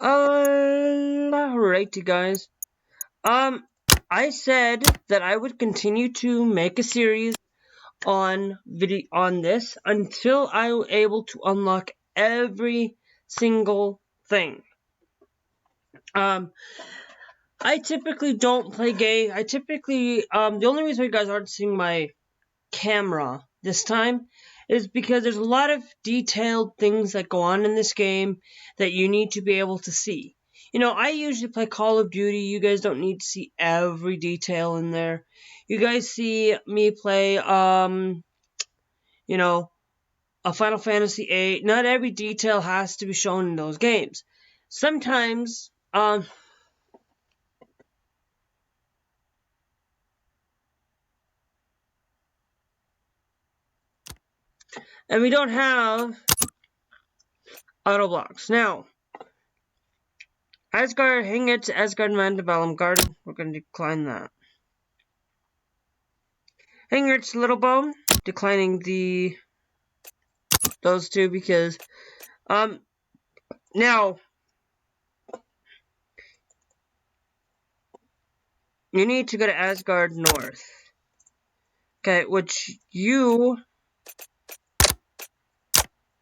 Alrighty, guys. I said that I would continue to make a series on this until I was able to unlock every single thing. I typically don't play game. The only reason you guys aren't seeing my camera this time is because there's a lot of detailed things that go on in this game that you need to be able to see. You know, I usually play Call of Duty. You guys don't need to see every detail in there. You guys see me play, you know, a Final Fantasy VIII. Not every detail has to be shown in those games. Sometimes, and we don't have auto blocks. Now, Asgard, hang it to Asgard Mandibellum Garden. We're going to decline that. Hangrit's Little Bone, declining those two because now you need to go to Asgard North. Okay, which you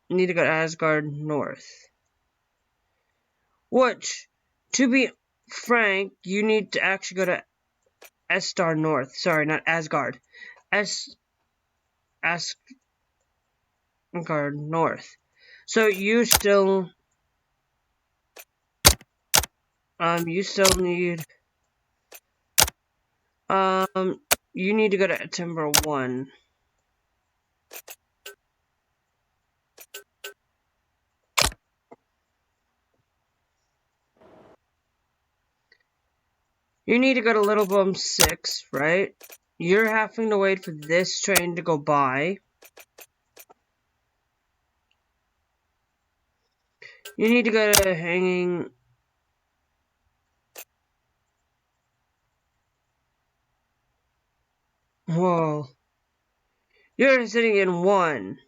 need to go to Asgard North. Which, to be frank, you need to actually go to Astar North. Sorry, not Asgard. Asgard North. So you still need you need to go to Timber 1. You need to go to Little Bum 6, right? You're having to wait for this train to go by. You need to go to Hanging... Whoa. You're sitting in 1.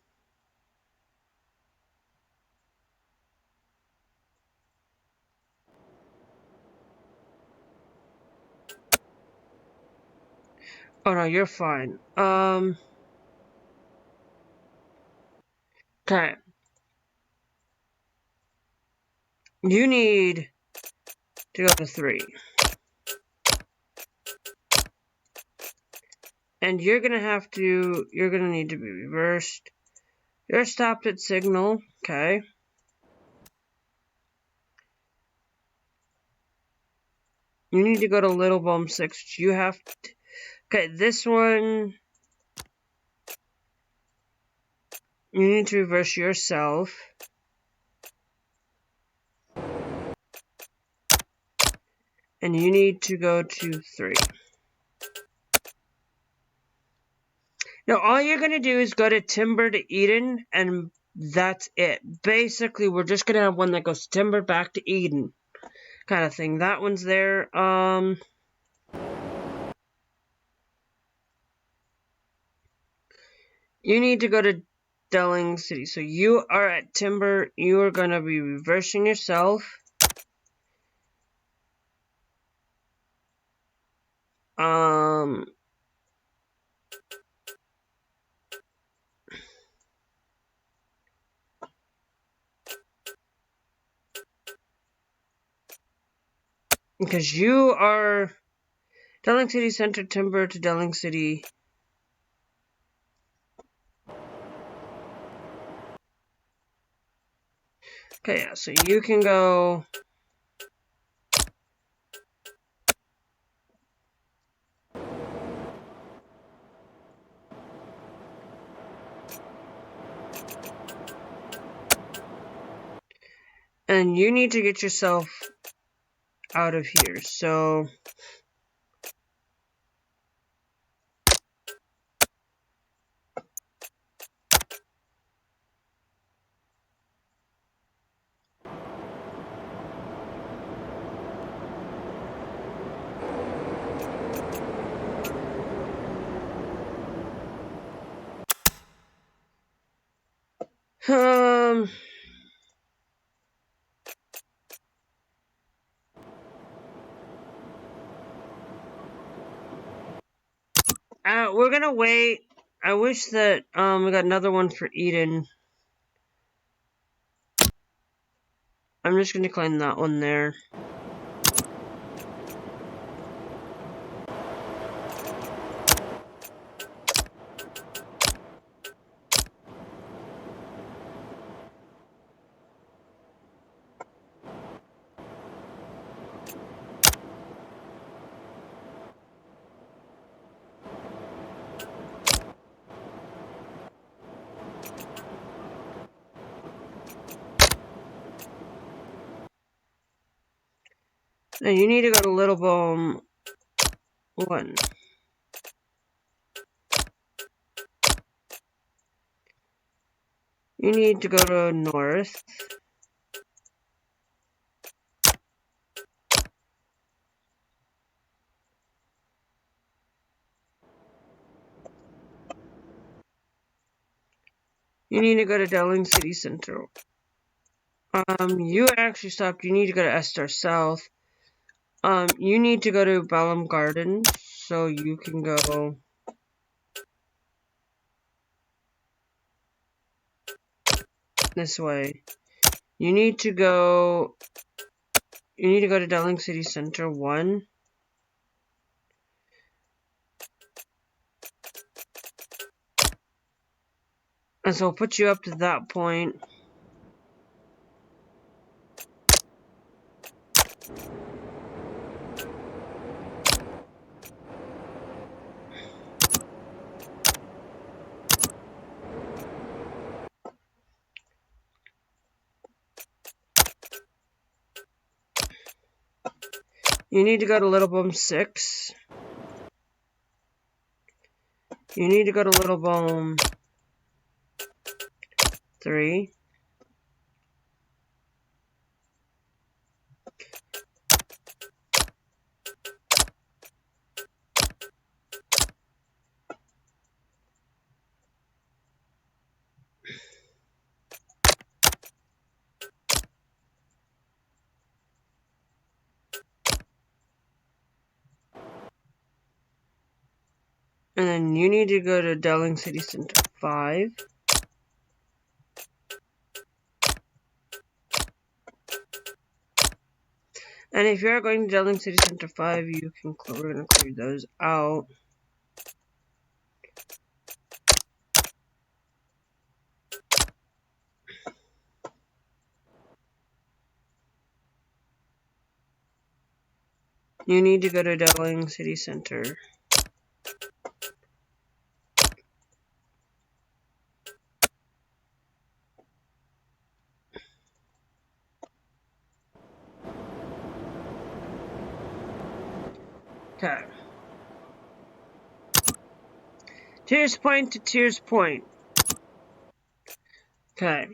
Oh no, you're fine. Okay. You need to go to 3. And you're gonna need to be reversed. You're stopped at Signal, okay. You need to go to Little Bum 6. You have to... Okay, this one... You need to reverse yourself. And you need to go to 3. Now, all you're going to do is go to Timber to Eden, and that's it. Basically, we're just going to have one that goes Timber back to Eden. Kind of thing. That one's there. You need to go to Delling City. So you are at Timber. You are going to be reversing yourself. Because you are Delling City Center, Timber to Delling City. Okay, yeah, so you can go... And you need to get yourself out of here, so... We're gonna wait. I wish that we got another one for Eden. I'm just gonna claim that one there. And you need to go to Little Boom 1. You need to go to North. You need to go to Delling City Center. You actually stopped. You need to go to Estar South. You need to go to Balam Garden, so you can go this way. You need to go to Delling City Center 1. And so I'll put you up to that point. You need to go to Little Boom 6. You need to go to Little Boom 3. And then you need to go to Delling City Center 5. And if you're going to Delling City Center 5, we're going to clear those out. You need to go to Delling City Center. Okay. Tears Point to Tears Point. Okay.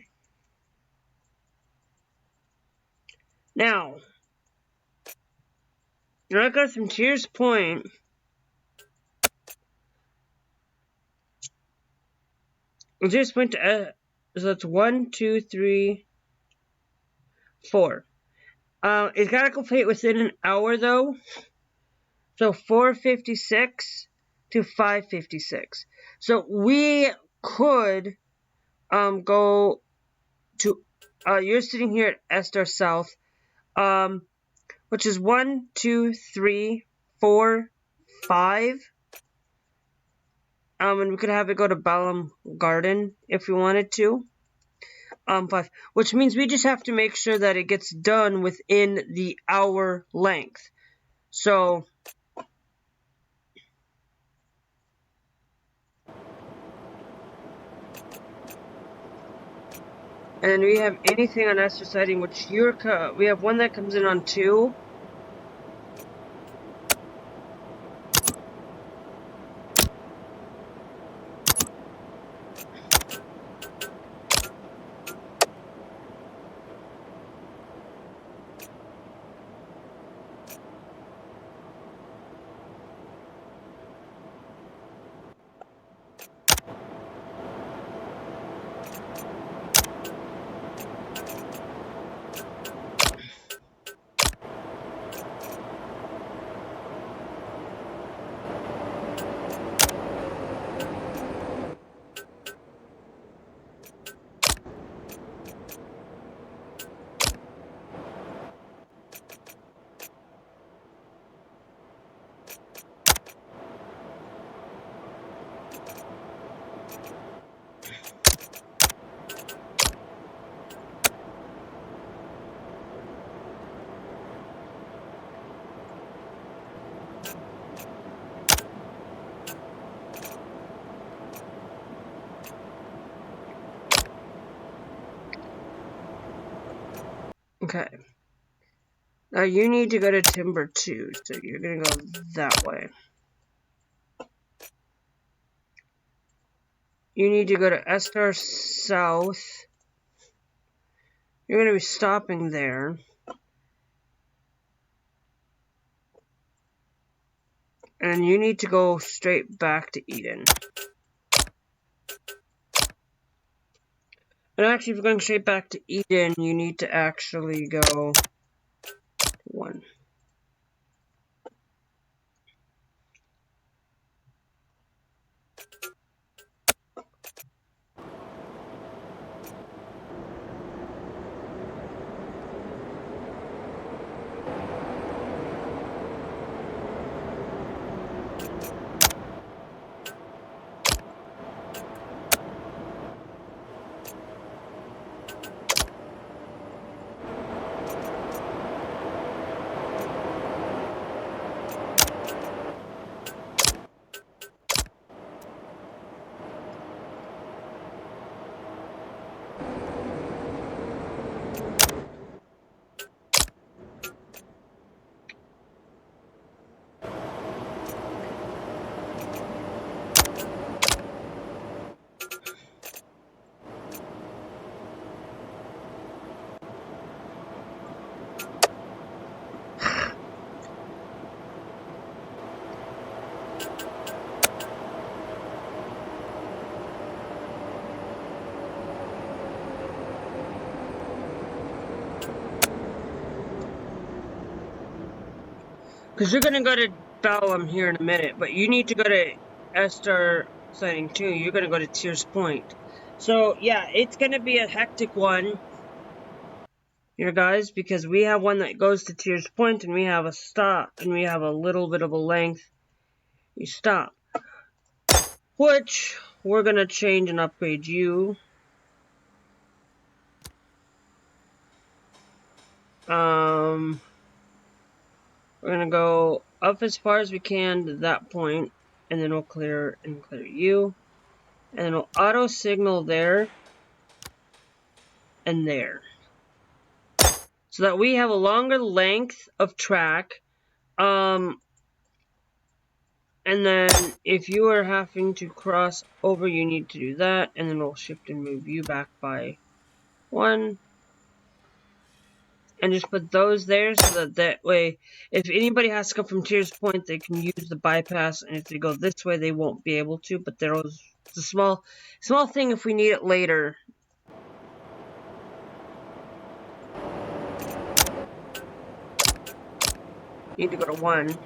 Now, I got from Tears Point. Tears Point to so that's 1, 2, 3, 4. It's gotta complete within an hour though. So 4:56 to 5:56. So we could go to you're sitting here at Estar South, which is 1, 2, 3, 4, 5. And we could have it go to Balam Garden if we wanted to. 5, which means we just have to make sure that it gets done within the hour length. So and then we have anything on Estar Siding, which we have one that comes in on 2. Okay. Now you need to go to timber 2, so you're gonna go that way. You need to go to Estar South. You're gonna be stopping there. And you need to go straight back to Eden. And actually, if you're going straight back to Eden, you need to actually go 1. Because you're going to go to Balam here in a minute, but you need to go to Estar Sighting 2. You're going to go to Tears Point. So, yeah, it's going to be a hectic one here, guys, because we have one that goes to Tears Point, and we have a stop, and we have a little bit of a length. You stop. Which, we're going to change and upgrade you. We're gonna go up as far as we can to that point, and then we'll clear you, and then we'll auto signal there and there, so that we have a longer length of track. And then if you are having to cross over, you need to do that, and then we'll shift and move you back by 1. And just put those there so that way, if anybody has to come from Tears Point, they can use the bypass, and if they go this way, they won't be able to, but it's a small thing if we need it later. You need to go to 1.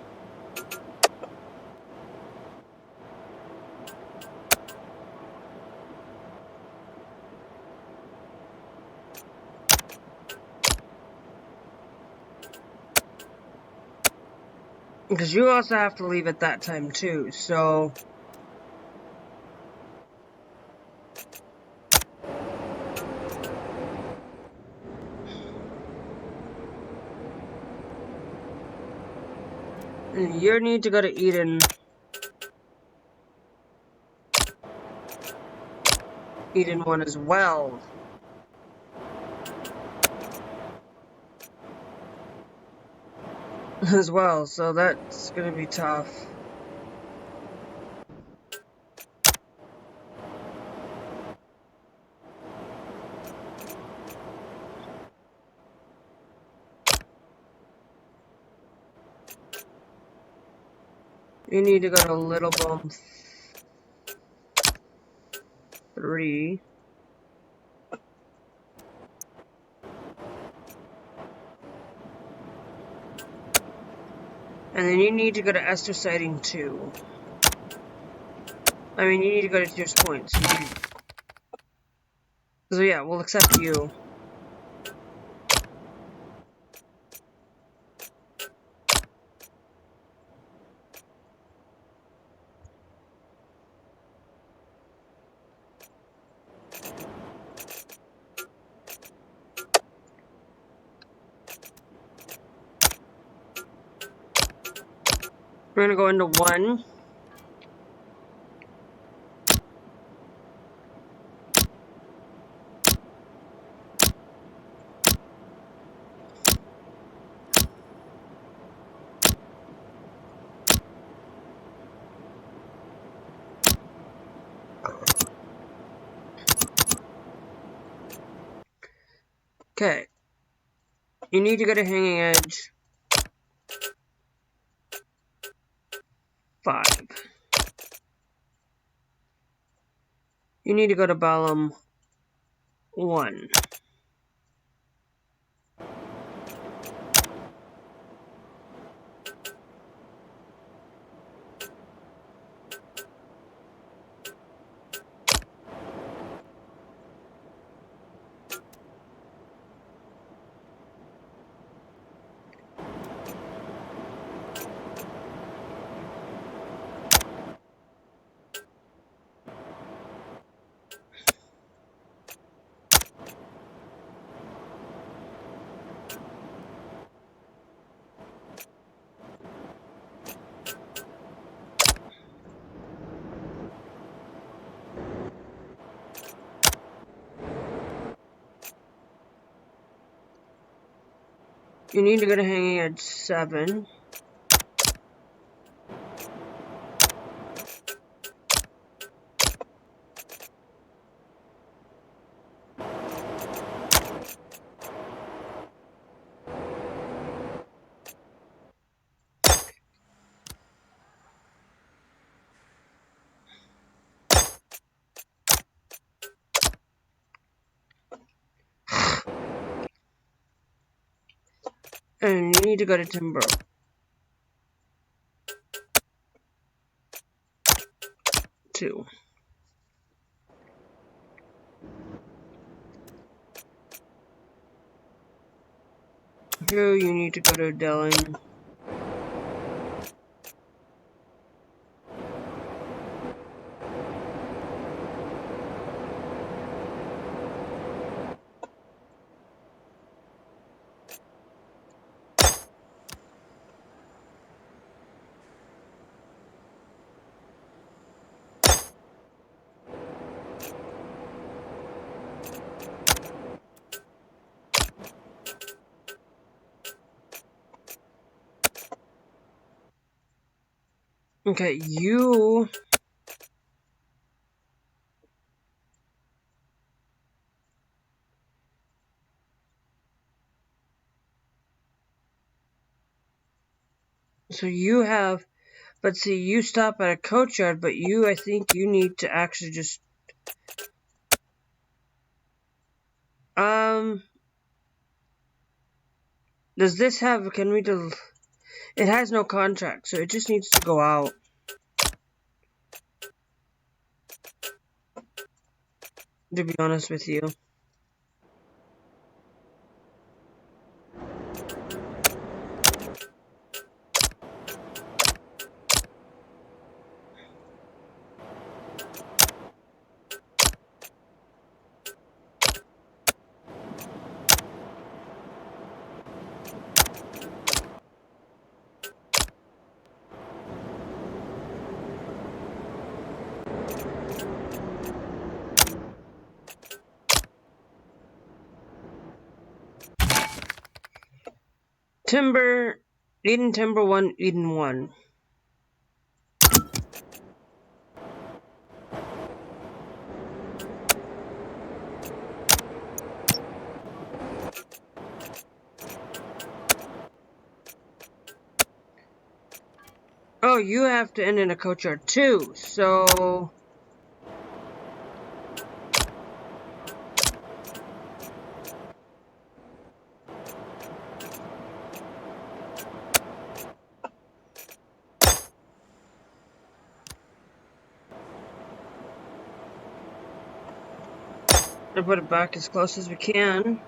Because you also have to leave at that time too, so... And you need to go to Eden 1 as well. So that's gonna be tough. You need to go to Little Bomb 3. And then you need to go to Estar Sighting 2. I mean, you need to go to Tears Point. So yeah, we'll accept you. We're gonna go into 1. Okay. You need to go to hanging edge 5. You need to go to bottom 1. You need to go to hanging edge 7. And you need to go to timber 2. Here you need to go to Delling. Okay, you... So you have... But see, you stop at a courtyard, but you, I think you need to actually just... Does this have... Can we... It has no contract, so it just needs to go out. To be honest with you. Timber... Eden Timber 1, Eden 1. Oh, you have to end in a courtyard too, so... I'll put it back as close as we can.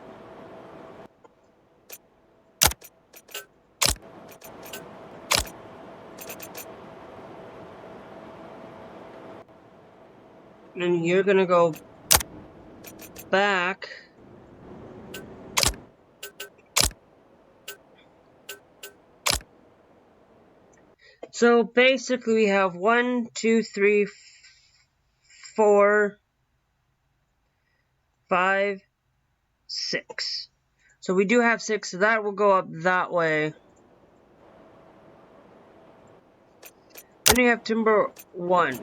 And you're gonna go back. So basically we have 1, 2, 3, 4, 5, 6. So we do have 6, so that will go up that way. Then you have timber 1.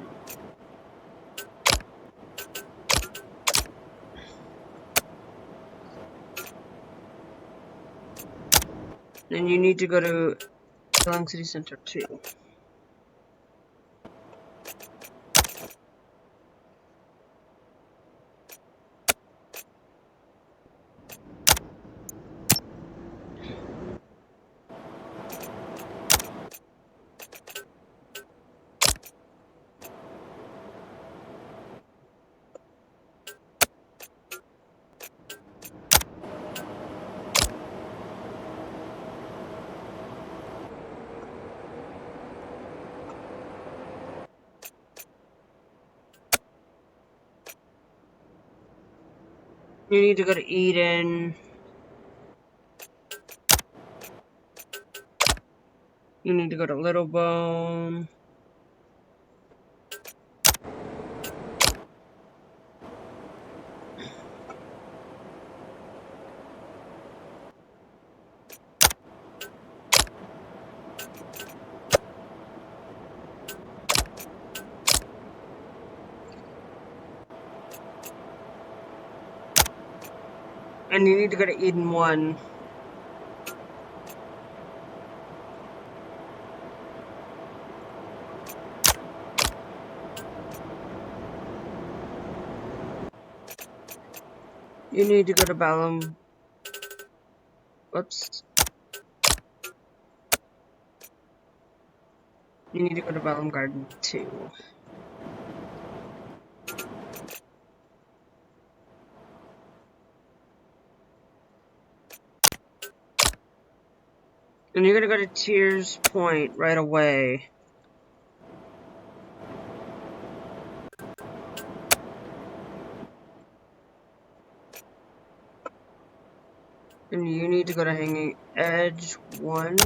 Then you need to go to Long City Center 2. You need to go to Eden. You need to go to Little Bone. And you need to go to Eden 1. You need to go to Ballum. Whoops. You need to go to Ballum Garden 2. And you're gonna go to Tears Point right away. And you need to go to Hanging Edge 1.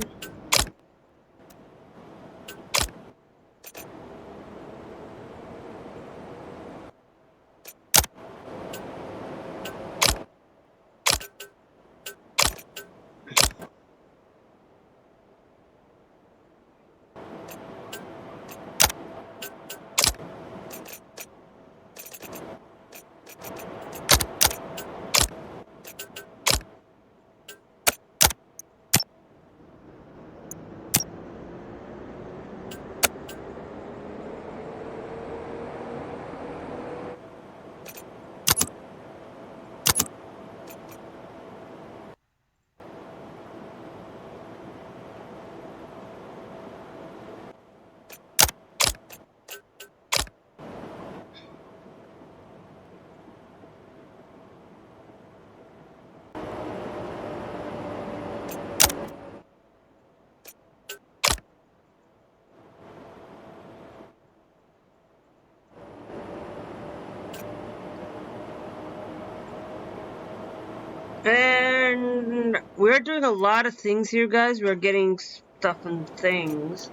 And we're doing a lot of things here, guys. We're getting stuff and things.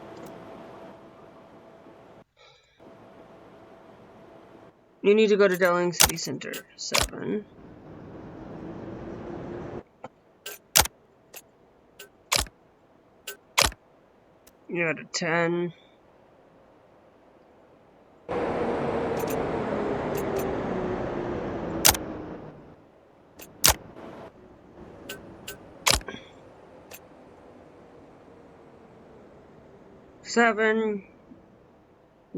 You need to go to Delling City Center 7. You go to 10. Seven,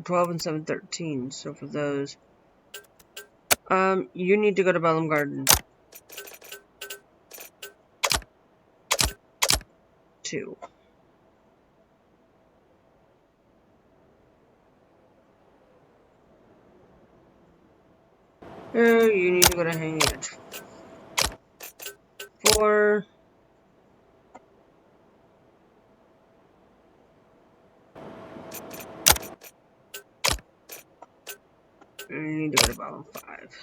12, and 7, 13. So for those, you need to go to Bellum Garden 2. You need to go to Hanging Edge 4. And you need to go to Bellum 5.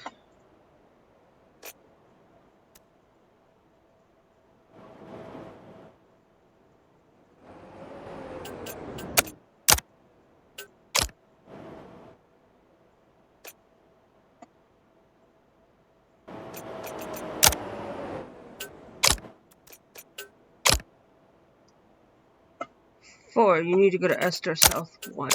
Four, you need to go to Esther South 1.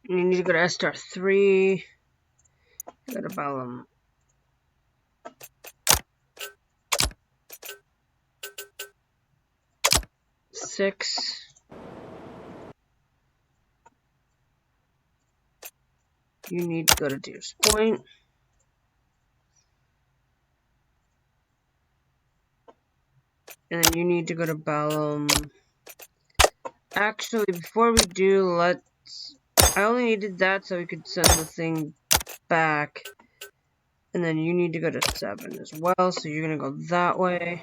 You need to go to star 3. Go to Balam 6. You need to go to Deer's Point. And then you need to go to Balam. Actually, before we do, I only needed that so we could send the thing back. And then you need to go to 7 as well, so you're gonna go that way.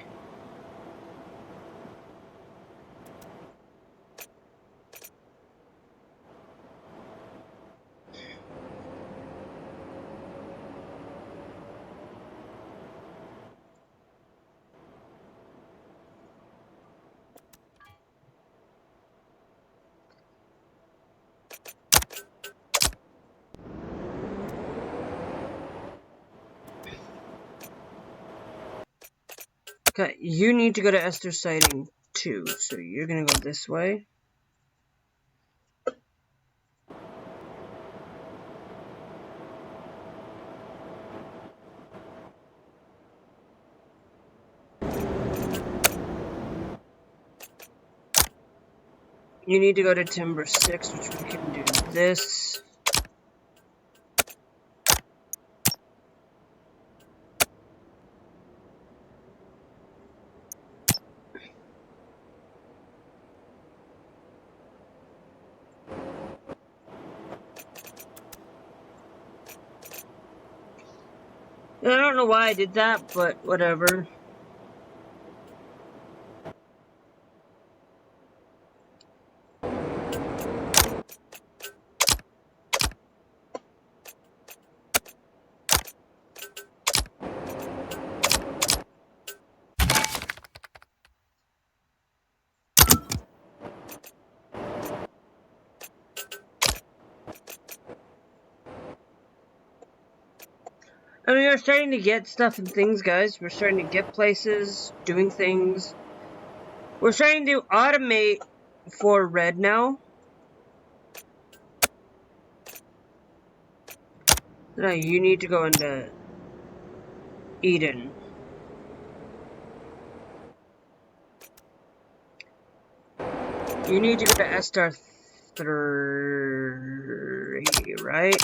Okay, you need to go to Esther Sighting 2, so you're gonna go this way. You need to go to Timber 6, which we can do this. I don't know why I did that, but whatever. I mean, we're starting to get stuff and things, guys. We're starting to get places, doing things. We're starting to automate for red now. Now you need to go into Eden. You need to go to star 3, right?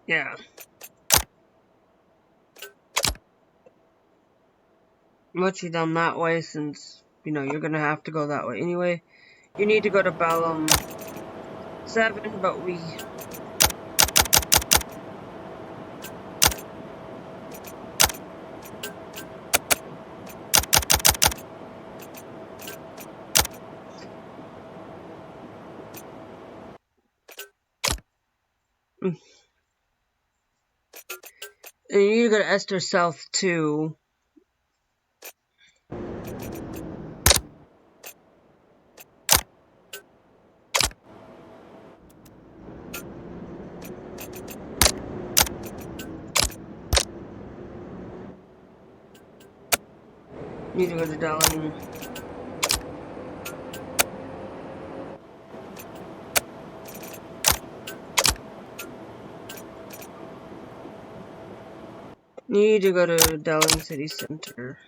Yeah. Let you down that way since, you're gonna have to go that way anyway. You need to go to Balam 7, but we... And you need to go to Esther South 2. You need to go to Dallin. You need to go to Dallin City Center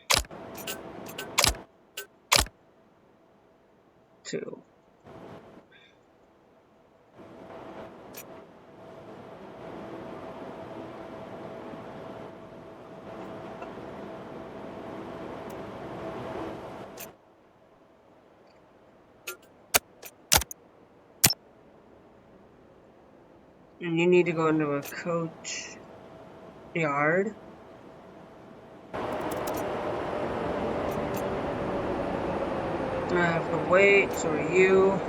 2. And you need to go into a coach yard. I have to wait, so are you.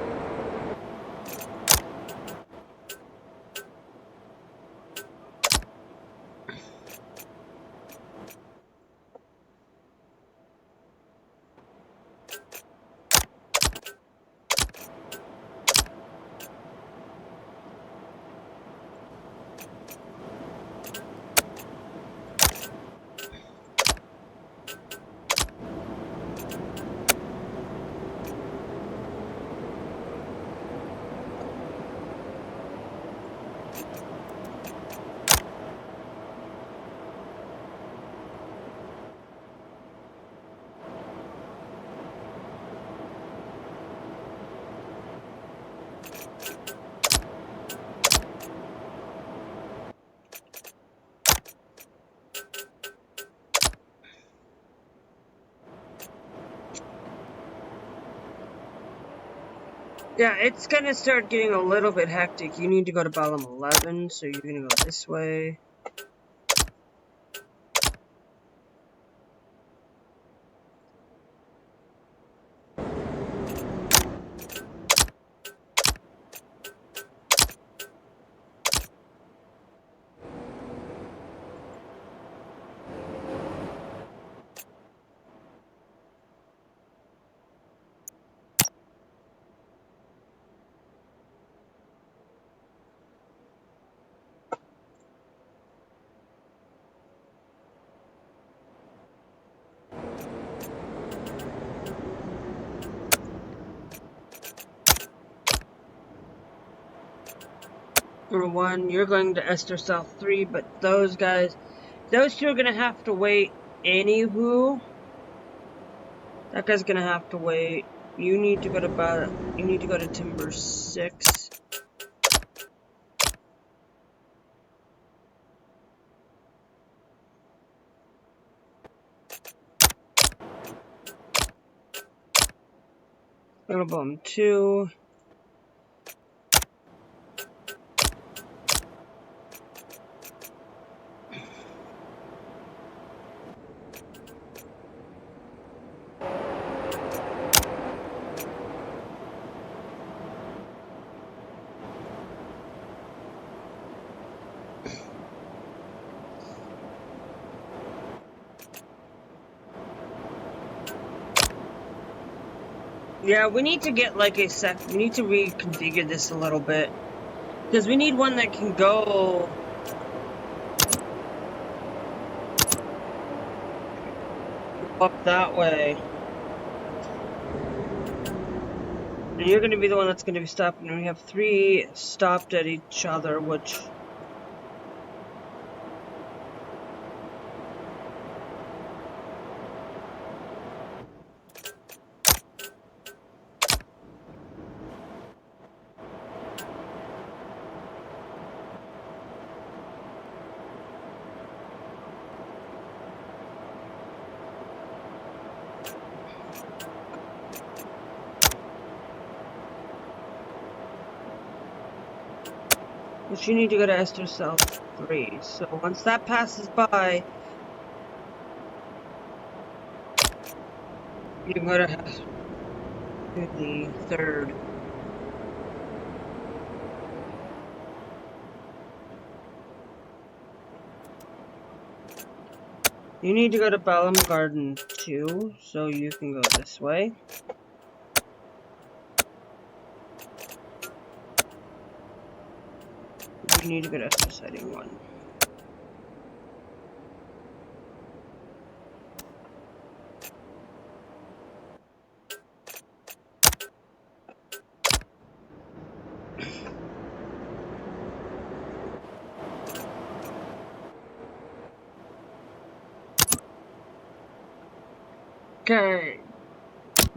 Yeah, it's gonna start getting a little bit hectic. You need to go to bottom 11, so you're gonna go this way. Number 1, you're going to Esther South 3, but those guys, those two are gonna have to wait anywho. That guy's gonna have to wait. You need to go to Timber 6. Go to bottom 2. Yeah, we need to get like we need to reconfigure this a little bit. Because we need one that can go up that way. And you're going to be the one that's going to be stopping. And we have 3 stopped at each other, which... But you need to go to Esther South 3. So once that passes by, you can go to the 3rd. You need to go to Balam Garden 2, so you can go this way. You need to go to Esther Sighting 1. Okay,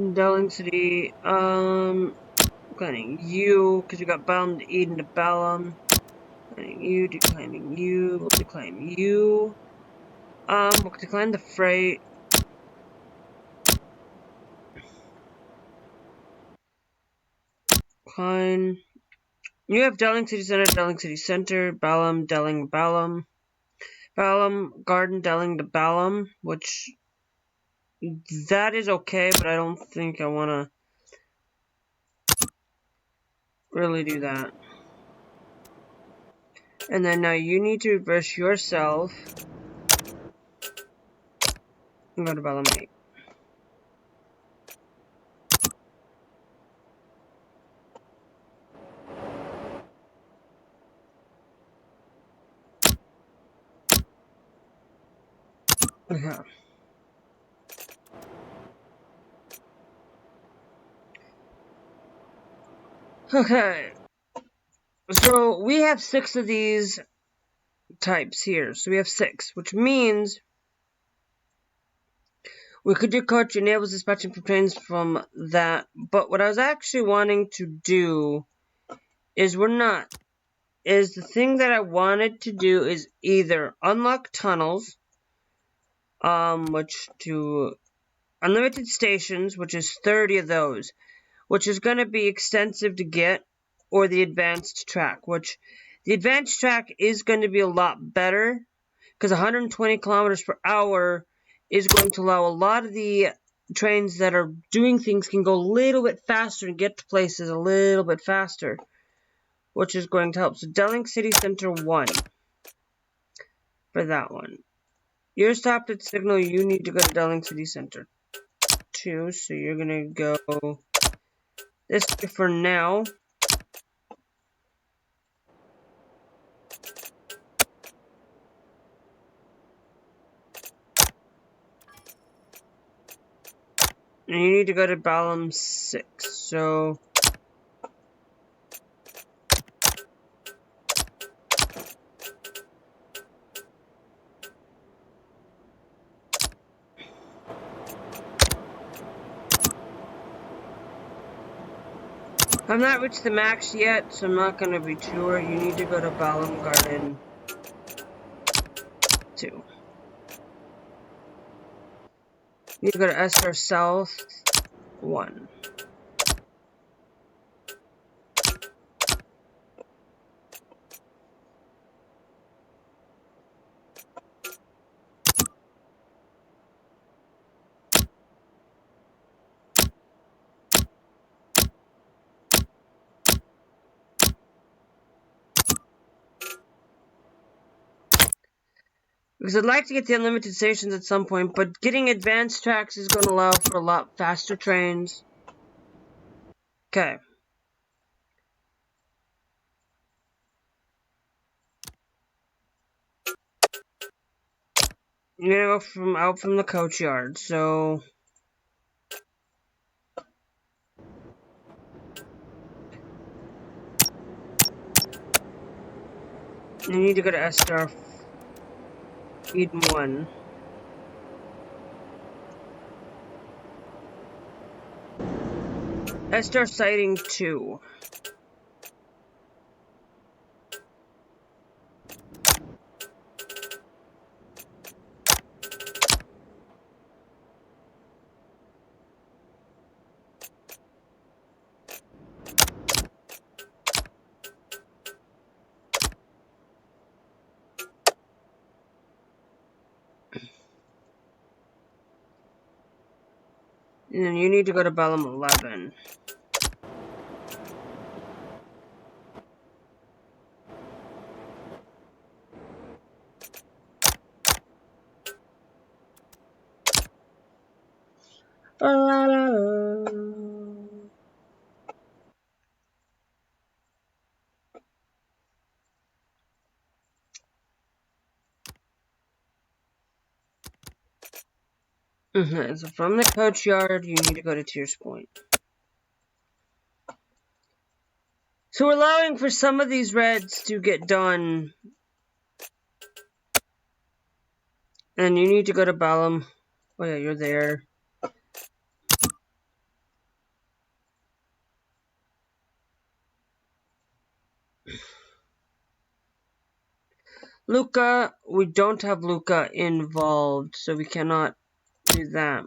Delling City, declining you, because you got bound to Eden to Balam. Declining you, we'll decline you. We'll decline the freight. Decline. You have Delling City Center, Balam, Delling, Balam. Balam, Garden, Delling to Balam, which... that is okay, but I don't think I want to really do that. And then now you need to reverse yourself and go to Balam 8. Okay. Okay. So we have 6 of these types here. So we have 6, which means we could do coach enables dispatching from trains from that. But what I was actually wanting to do is the thing that I wanted to do is either unlock tunnels, which to unlimited stations, which is 30 of those, which is going to be extensive to get, or the advanced track, which the advanced track is going to be a lot better because 120 kilometers per hour is going to allow a lot of the trains that are doing things can go a little bit faster and get to places a little bit faster, which is going to help. So Delling City Center 1 for that one. You're stopped at Signal, you need to go to Delling City Center 2, so you're going to go this way for now. And you need to go to Balam 6, so I've not reached the max yet, so I'm not going to be sure. You need to go to Balam Garden 2. You need to go to Estar South 1. Because I'd like to get the unlimited stations at some point, but getting advanced tracks is going to allow for a lot faster trains. Okay. You're going to go out from the coach yard, so you need to go to Estar Eden 1. Estar Sighting 2. And then you need to go to Balam 11. So from the coach yard, you need to go to Tears Point. So we're allowing for some of these reds to get done. And you need to go to Balam. Oh yeah, you're there. Luca, we don't have Luca involved, so we cannot do that.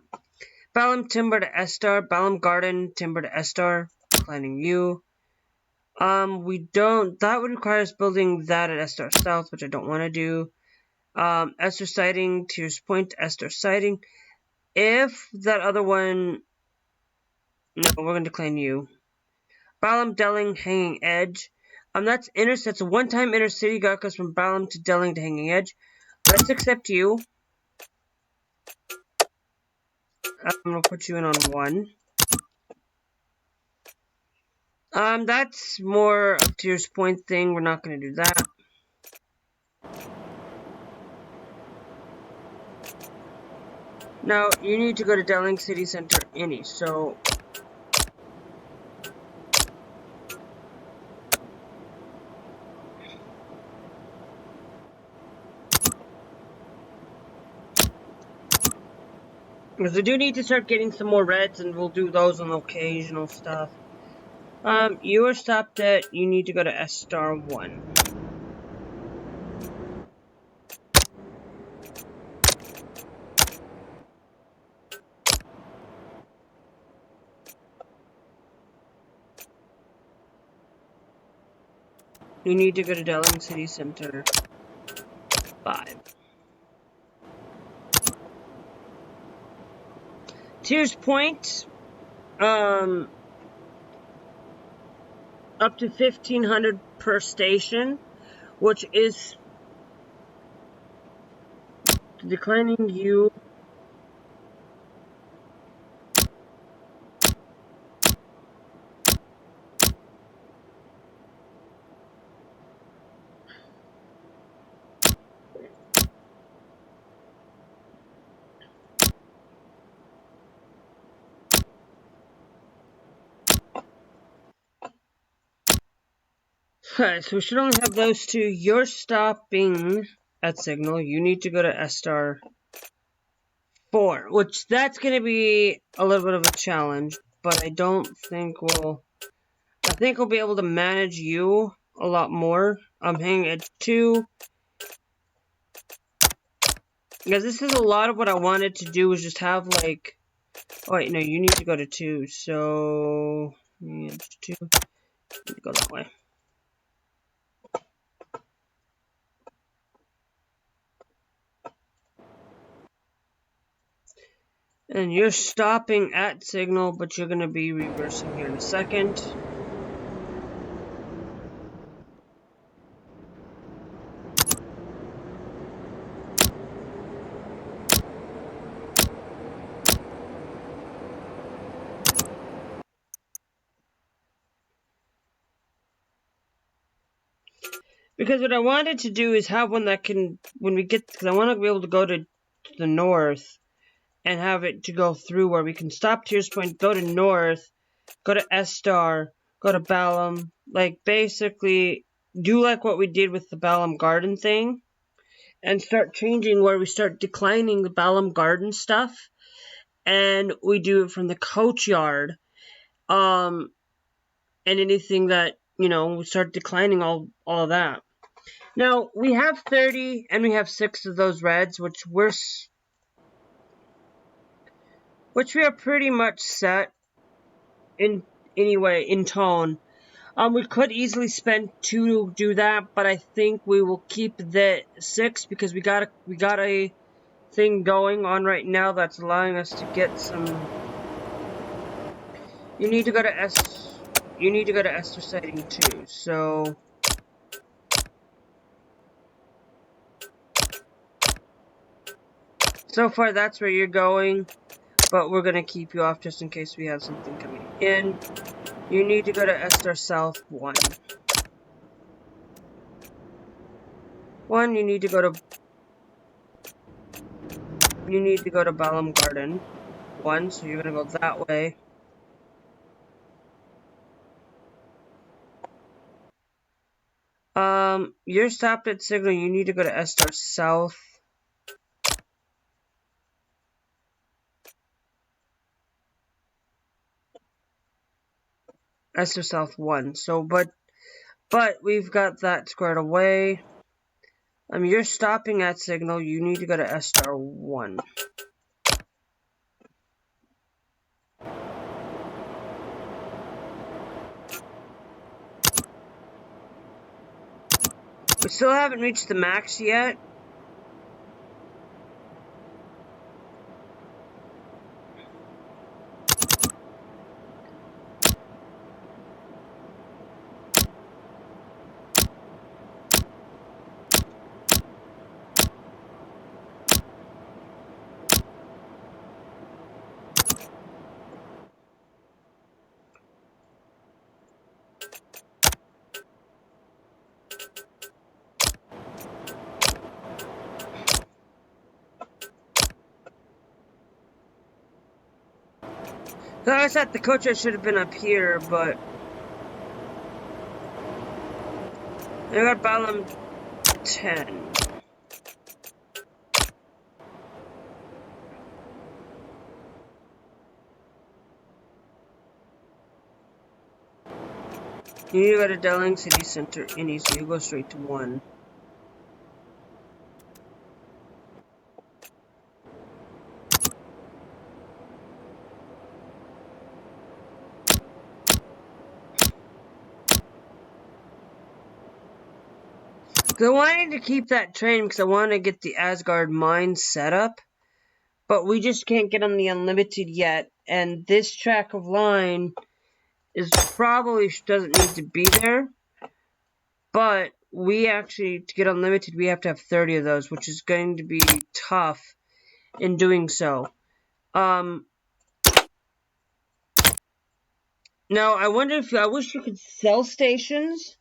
Balam Timber to Estar, Balam Garden Timber to Estar, declining you. We don't, that would require us building that at Estar South, which I don't want to do. Estar Sighting, Tears Point to Estar Sighting. If that other one, no, we're going to decline you. Balam Delling Hanging Edge. That's a one-time intercity got us from Balam to Delling to Hanging Edge. Let's accept you. I'm gonna put you in on 1. That's more of Tears Point thing. We're not gonna do that. Now you need to go to Delling City Center any, so because we do need to start getting some more reds, and we'll do those on occasional stuff. You are stopped at, you need to go to Estar 1. You need to go to Delling City Center 5. Tears Point, up to 1,500 per station, which is declining you. Okay, so we should only have those two. You're stopping at Signal. You need to go to S-Star 4, which that's going to be a little bit of a challenge, but I don't think we'll... I think we'll be able to manage you a lot more. I'm hanging at 2. Because this is a lot of what I wanted to do was just have, like... Oh, wait, no, you need to go to 2, so... Yeah, 2. You need to go that way. And you're stopping at Signal, but you're going to be reversing here in a second. Because what I wanted to do is have one that can, when we get, because I want to be able to go to the north and have it to go through where we can stop Tears Point, go to north, go to S-Star, go to Balam, like basically do like what we did with the Balam Garden thing and start changing where we start declining the Balam Garden stuff and we do it from the coach yard, and anything that, you know, we start declining all of that. Now, we have 30, and we have 6 of those reds, which we are pretty much set in, anyway, in tone. We could easily spend 2 to do that, but I think we will keep the 6 because we got a thing going on right now that's allowing us to get some... You need to go to Esther Sighting too, so... So far, that's where you're going, but we're going to keep you off just in case we have something coming in. You need to go to Esther South 1. You need to go to Balam Garden 1, so you're going to go that way. You're stopped at Signal. You need to go to Esther South. Esther South 1. So, but we've got that squared away. You're stopping at Signal. You need to go to Esther 1. We still haven't reached the max yet. I thought the coach should have been up here, but I got Balam 10. You need to go to Delling City Center any, so you go straight to 1. I wanted to keep that train because I wanted to get the Asgard mine set up. But we just can't get on the unlimited yet. And this track of line is probably doesn't need to be there. But we actually, to get unlimited, we have to have 30 of those, which is going to be tough in doing so. Now, I wish you could sell stations.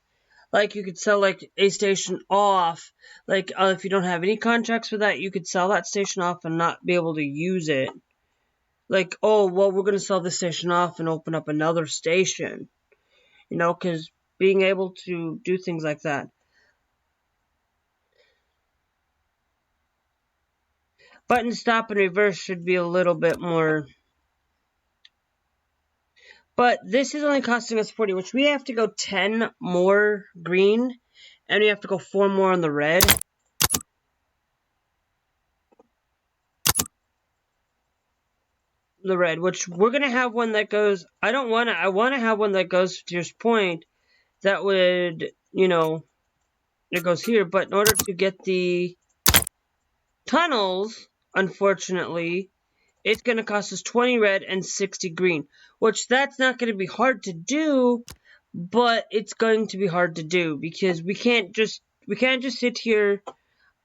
Like, you could sell, like, a station off. Like, if you don't have any contracts for that, you could sell that station off and not be able to use it. Like, oh, well, we're going to sell this station off and open up another station. You know, because being able to do things like that. Button stop and reverse should be a little bit more. But this is only costing us 40, which we have to go 10 more green. And we have to go 4 more on the red. The red, which we're going to have one that goes, I want to have one that goes to your point that would, you know, it goes here, but in order to get the tunnels, unfortunately, it's going to cost us 20 red and 60 green, which that's not going to be hard to do, but it's going to be hard to do because we can't just sit here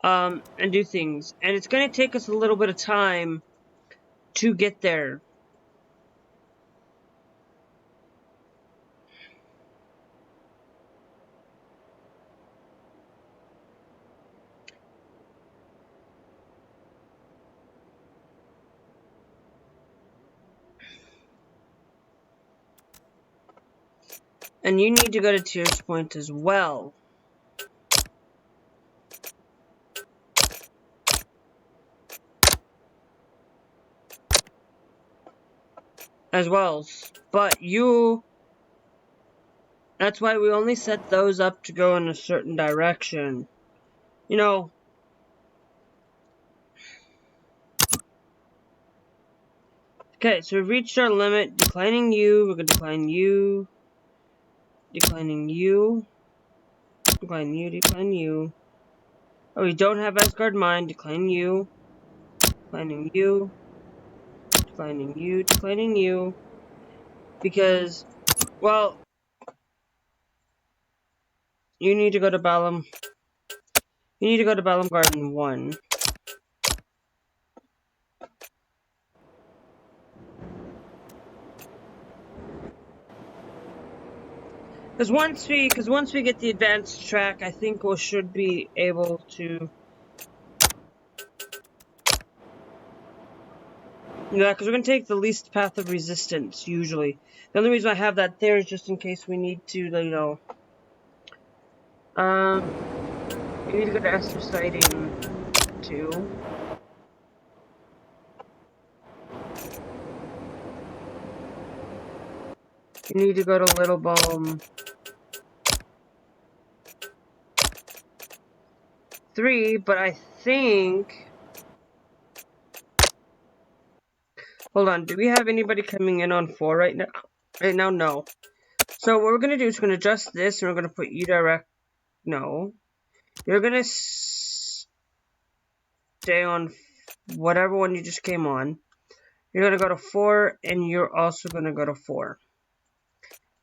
and do things, and it's going to take us a little bit of time to get there. And you need to go to Tears Point as well. But that's why we only set those up to go in a certain direction. You know. Okay, so we've reached our limit. Declining you. We're going to decline you. Declining you. Decline you. Decline you. Oh, we don't have Asgard Mine. Decline you. Declining you. Declining you. Declining you. Because, well, you need to go to Balam. You need to go to Balam Garden 1. Because once we get the advanced track, I think we should be able to. Yeah, because we're going to take the least path of resistance, usually. The only reason I have that there is just in case we need to, you know. We need to go to Esther Sighting 2. You need to go to Little Balm 3, but I think. Hold on, do we have anybody coming in on 4 right now? Right now, no. So what we're going to do is we're going to adjust this, and we're going to put you direct. No. You're going to stay on whatever one you just came on. You're going to go to 4, and you're also going to go to 4.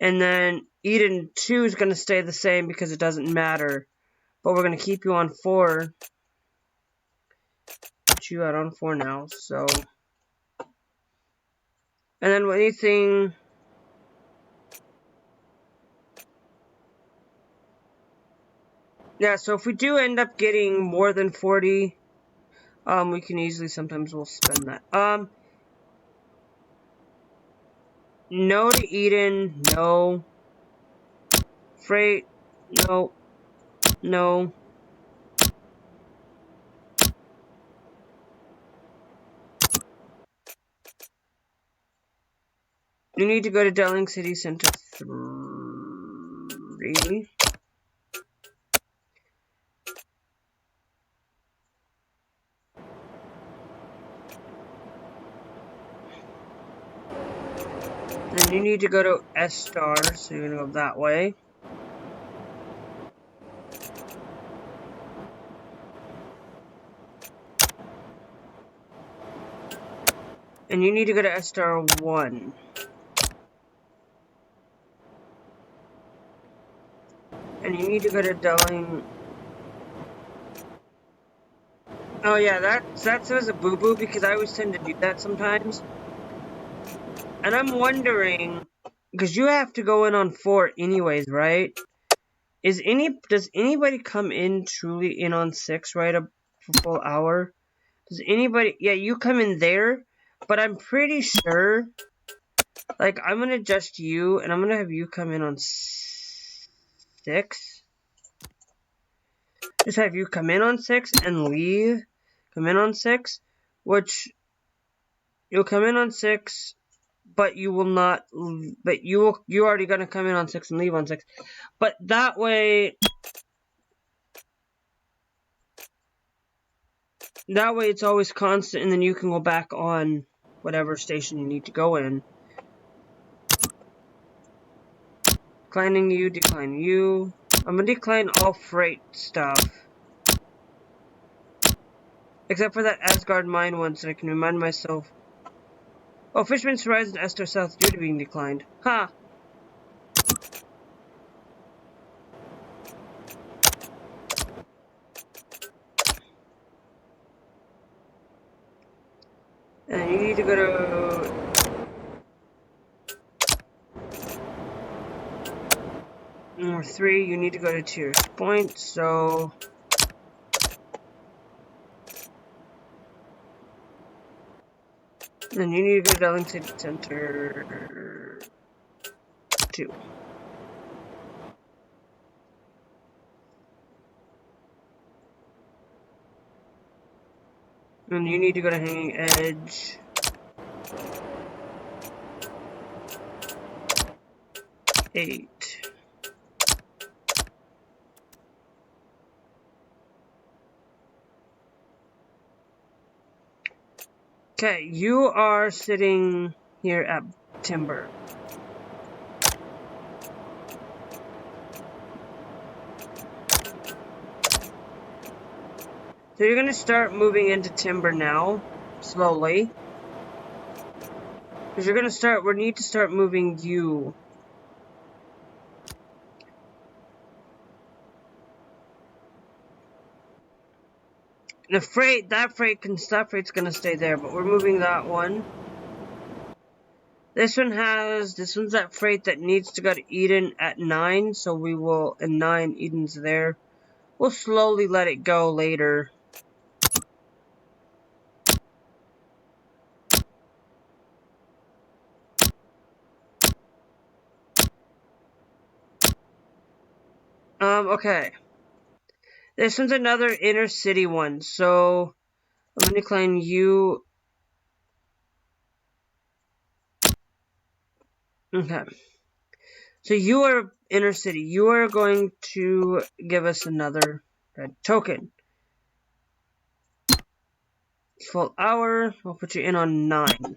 And then Eden 2 is going to stay the same because it doesn't matter. But we're going to keep you on 4. Put you out on 4 now, so. And then anything. Yeah, so if we do end up getting more than 40, we can easily, sometimes we'll spend that. No to Eden, no. Freight, no. No. You need to go to Delling City Center 3. Then you need to go to S-Star, so you're going to go that way. And you need to go to star 1. And you need to go to Delling. Oh yeah, that says a boo-boo because I always tend to do that sometimes. And I'm wondering, because you have to go in on 4 anyways, right? Does anybody come in truly in on 6 right up for full hour? Does anybody? Yeah, you come in there, but I'm pretty sure. Like, I'm gonna adjust you, and I'm gonna have you come in on 6. Just have you come in on 6 and leave. Come in on 6, which you'll come in on 6, but you will not. But you're already gonna come in on 6 and leave on 6. But that way it's always constant, and then you can go back on whatever station you need to go in. Declining you, decline you. I'm gonna decline all freight stuff. Except for that Asgard mine one, so I can remind myself. Oh, Fishman's Horizon Esther South due to being declined. Ha! And you need to go to... Number 3, you need to go to Tears Point, so... Then you need to go to Darling City Center 2. And you need to go to Hanging Edge 8. Okay, you are sitting here at Timber. So you're gonna start moving into Timber now, slowly. Because we need to start moving you. That freight's gonna stay there, but we're moving that one. This one's that freight that needs to go to Eden at 9, so we will, at 9, Eden's there. We'll slowly let it go later. Okay. This one's another inner city one, so I'm gonna decline you. Okay. So you are inner city. You are going to give us another red token. Full hour. I'll put you in on 9.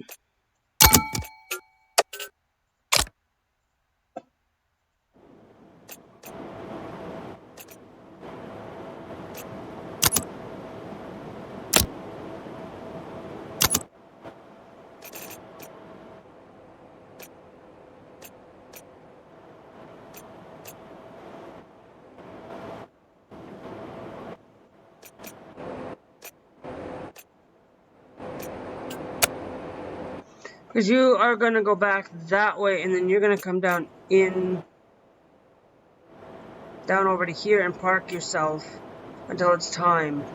Because you are going to go back that way, and then you're going to come down over to here and park yourself until it's time.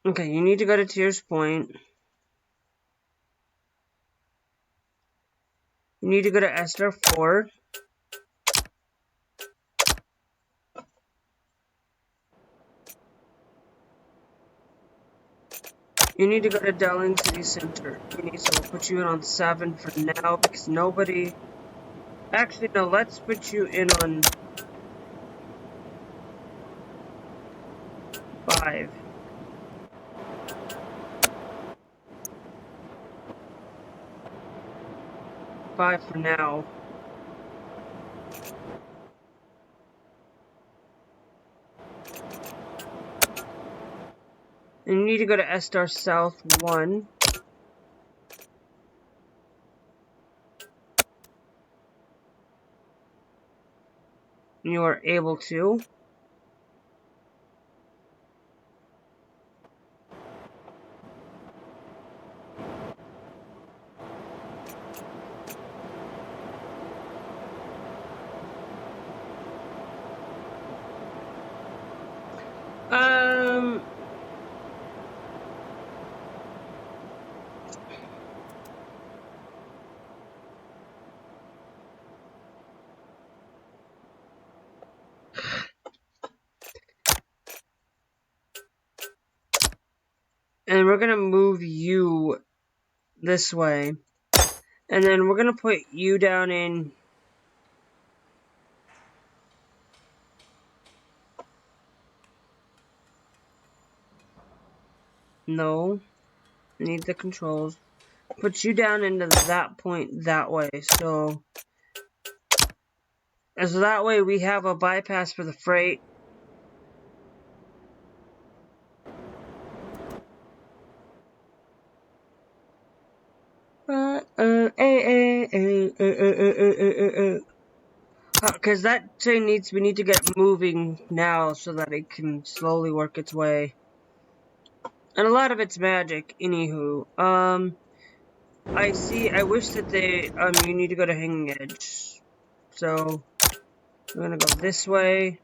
Okay, you need to go to Tears Point. You need to go to Esther 4. You need to go to Delling City Center. So we'll put you in on 7 for now because nobody... Actually, no, let's put you in on 5. 5 for now. And you need to go to S-Star South 1. You are able to. And we're gonna move you this way. And then we're gonna put you down in... No. Need the controls. Put you down into that point that way. So that way we have a bypass for the freight. Because that train we need to get moving now so that it can slowly work its way. And a lot of it's magic, anywho. I wish that you need to go to Hanging Edge. So, we're gonna go this way.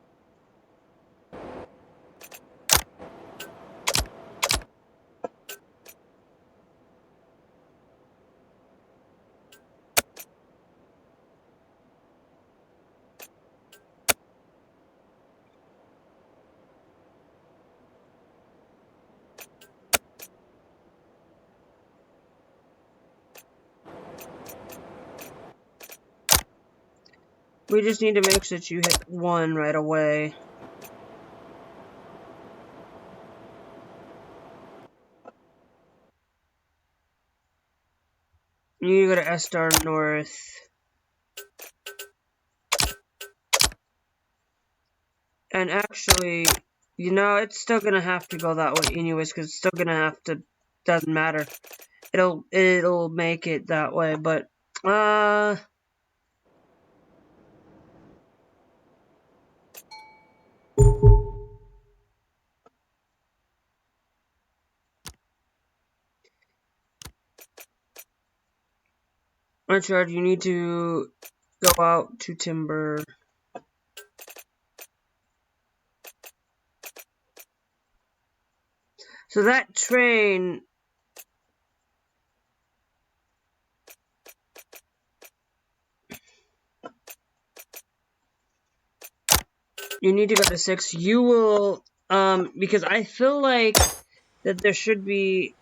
We just need to make sure that you hit 1 right away. You need to go to S-Star North. And actually, you know, it's still gonna have to go that way anyways, because it's still gonna have to... Doesn't matter. It'll make it that way, but... Richard, you need to go out to Timber. So that train... You need to go to 6. You will, because I feel like that there should be,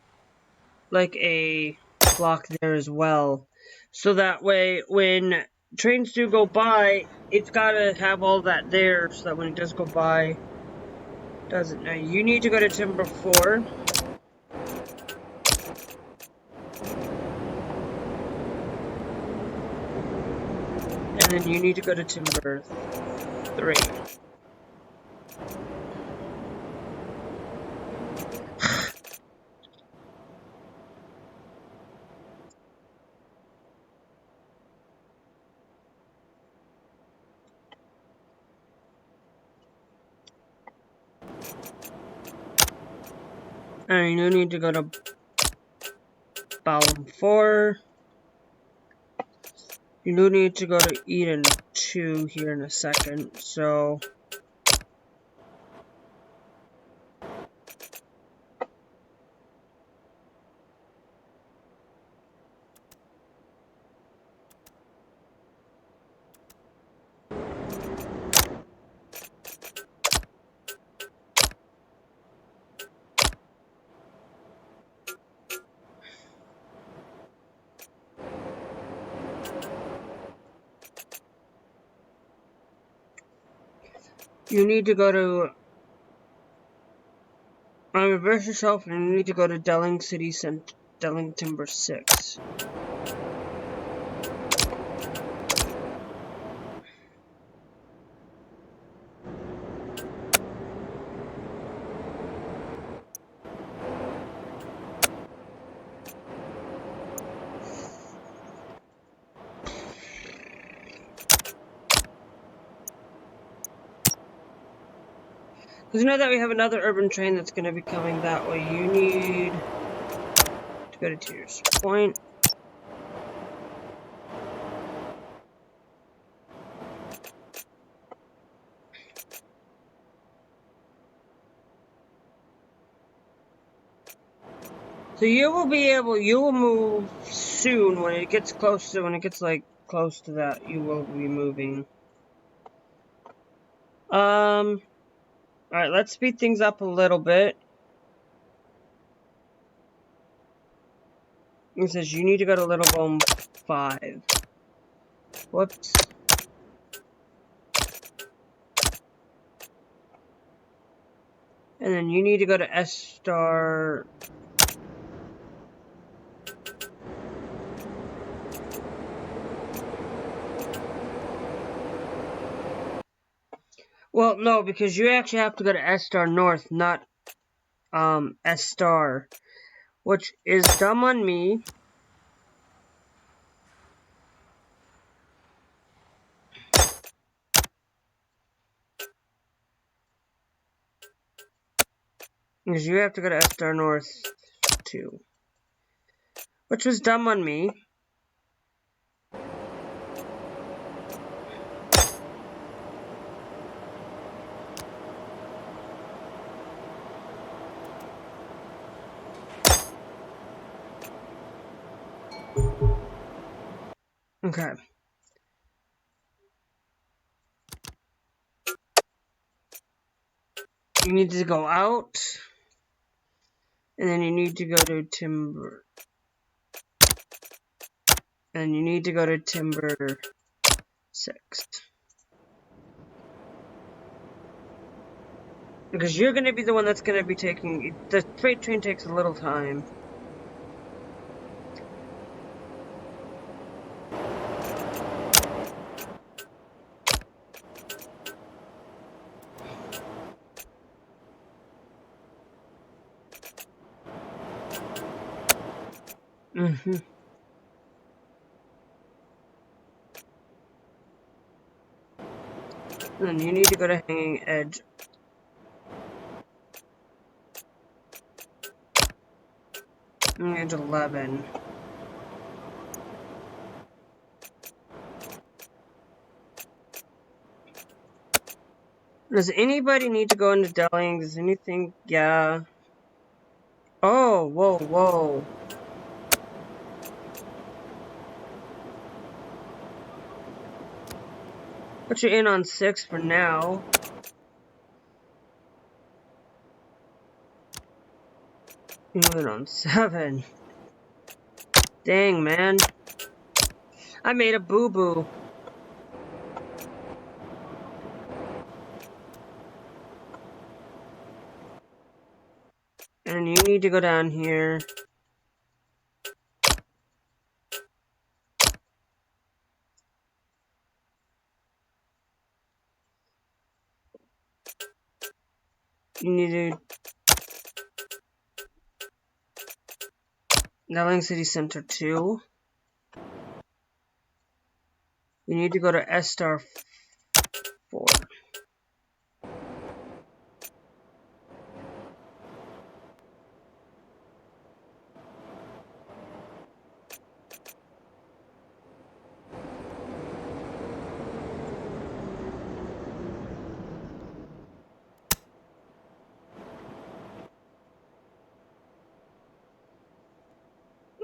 like, a block there as well. So that way, when trains do go by, it's gotta have all that there, so that when it does go by, doesn't. Now, you need to go to Timber 4. And then you need to go to Timber 3. And you need to go to Bottom 4. You do need to go to Eden 2 here in a second, so... You need to go to... reverse yourself, and you need to go to Delling City Center, Delling Timber 6. Because you know that we have another urban train that's going to be coming that way. You need to go to Tears Point. So you will move soon when it gets close to, close to that, you will be moving. Alright, let's speed things up a little bit. It says you need to go to Little Bone 5. Whoops. And then you need to go to S-Star. Well, no, because you actually have to go to S-Star North, not S-Star, which is dumb on me. Because you have to go to S-Star North too, which was dumb on me. Okay. You need to go out, and then you need to go to Timber, and you need to go to Timber 6. Because you're going to be the one that's going to be taking, the freight train takes a little time. Then you need to go to Hanging Edge. Edge 11. Does anybody need to go into Delling? Does anything? Yeah. Oh, whoa, whoa. Put you in on 6 for now. You in on 7. Dang, man. I made a boo-boo. And you need to go down here. You need to... Delling City Center 2. You need to go to S-Star 4.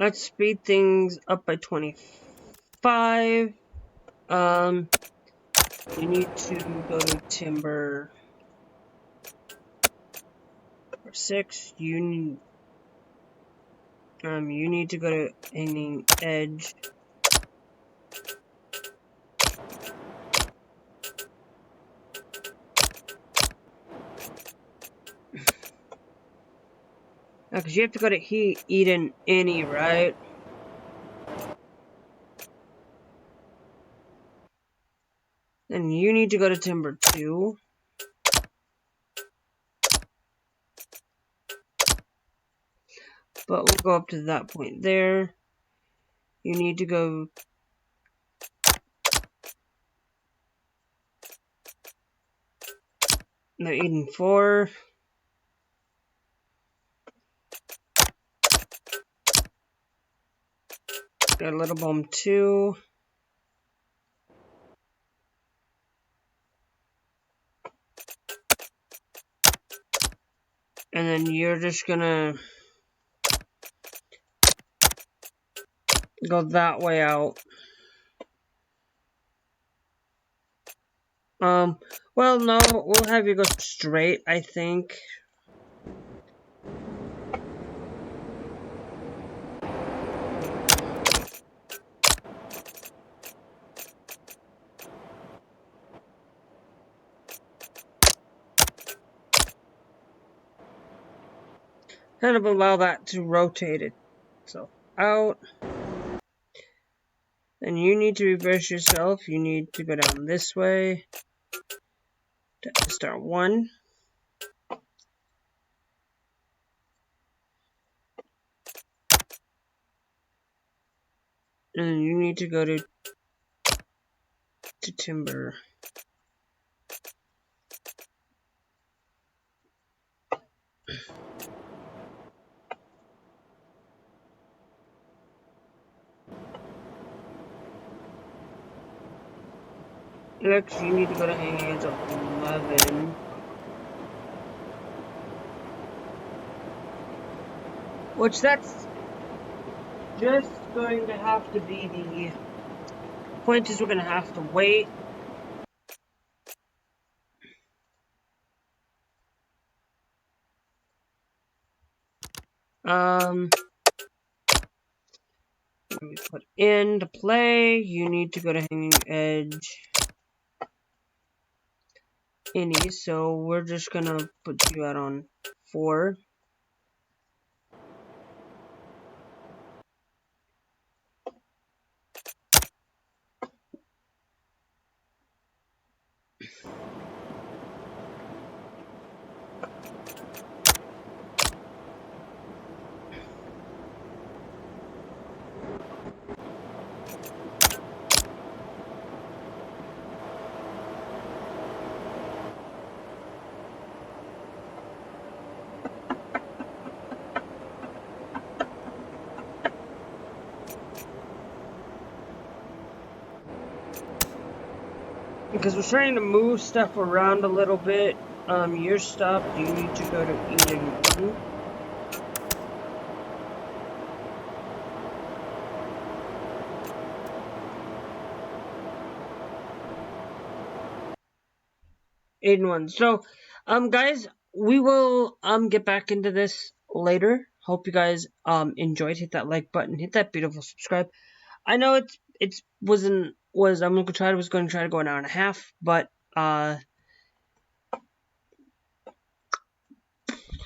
Let's speed things up by 25. You need to go to Timber 6. You need to go to Hanging Edge. Because you have to go to Eden Any, right? Then you need to go to timber 2. But we'll go up to that point there. You need to go no, Eden 4. Got a little bomb 2. And then you're just gonna go that way out. Well, no, we'll have you go straight, I think. Kind of allow that to rotate it. So, out. Then you need to reverse yourself. You need to go down this way to start 1. And then you need to go to timber. Next, you need to go to hands of 11. Which that's just going to have to be the point is we're going to have to wait. Let me put into play. You need to go to hanging edge. Any, so we're just gonna put you out on 4. Because we're trying to move stuff around a little bit. Your stuff, you need to go to Eden 1. Eden 1. So, guys, we will get back into this later. Hope you guys enjoyed. Hit that like button. Hit that beautiful subscribe. I know I'm going to try to go an hour and a half, but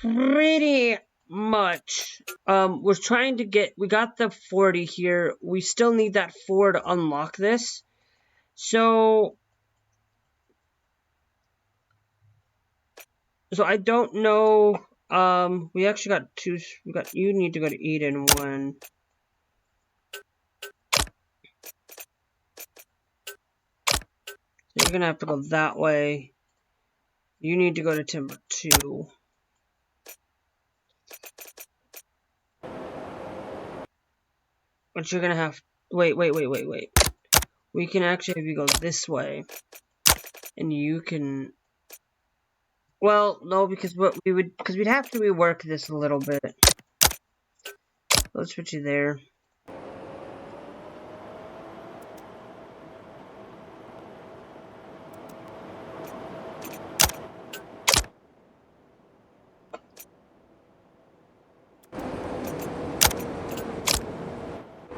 pretty much we got the 40 here. We still need that 4 to unlock this. So I don't know. We actually got 2. You need to go to Eden 1. You're gonna have to go that way. You need to go to timber 2. But you're gonna have wait. We can actually have you go this way. And you can well, no, because we'd have to rework this a little bit. Let's put you there.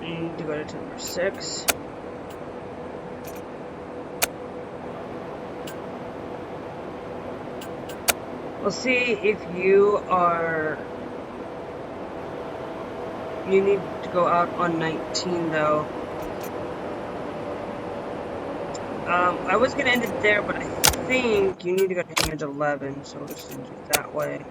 You need to go to timber 6. We'll see if you need to go out on 19 though. I was gonna end it there, but I think you need to go to hang edge 11, so we'll just end it that way.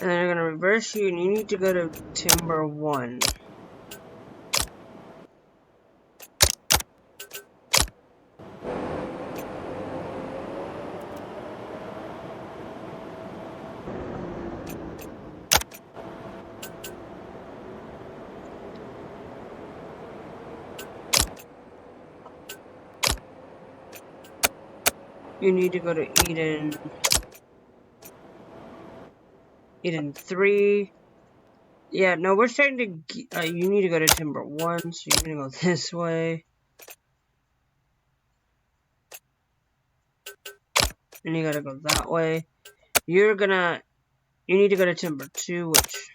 And then you're gonna reverse you, and you need to go to timber 1. You need to go to Eden 3. Yeah, no, we're starting to, you need to go to timber 1, so you're gonna go this way. And you gotta go that way. You need to go to timber 2, which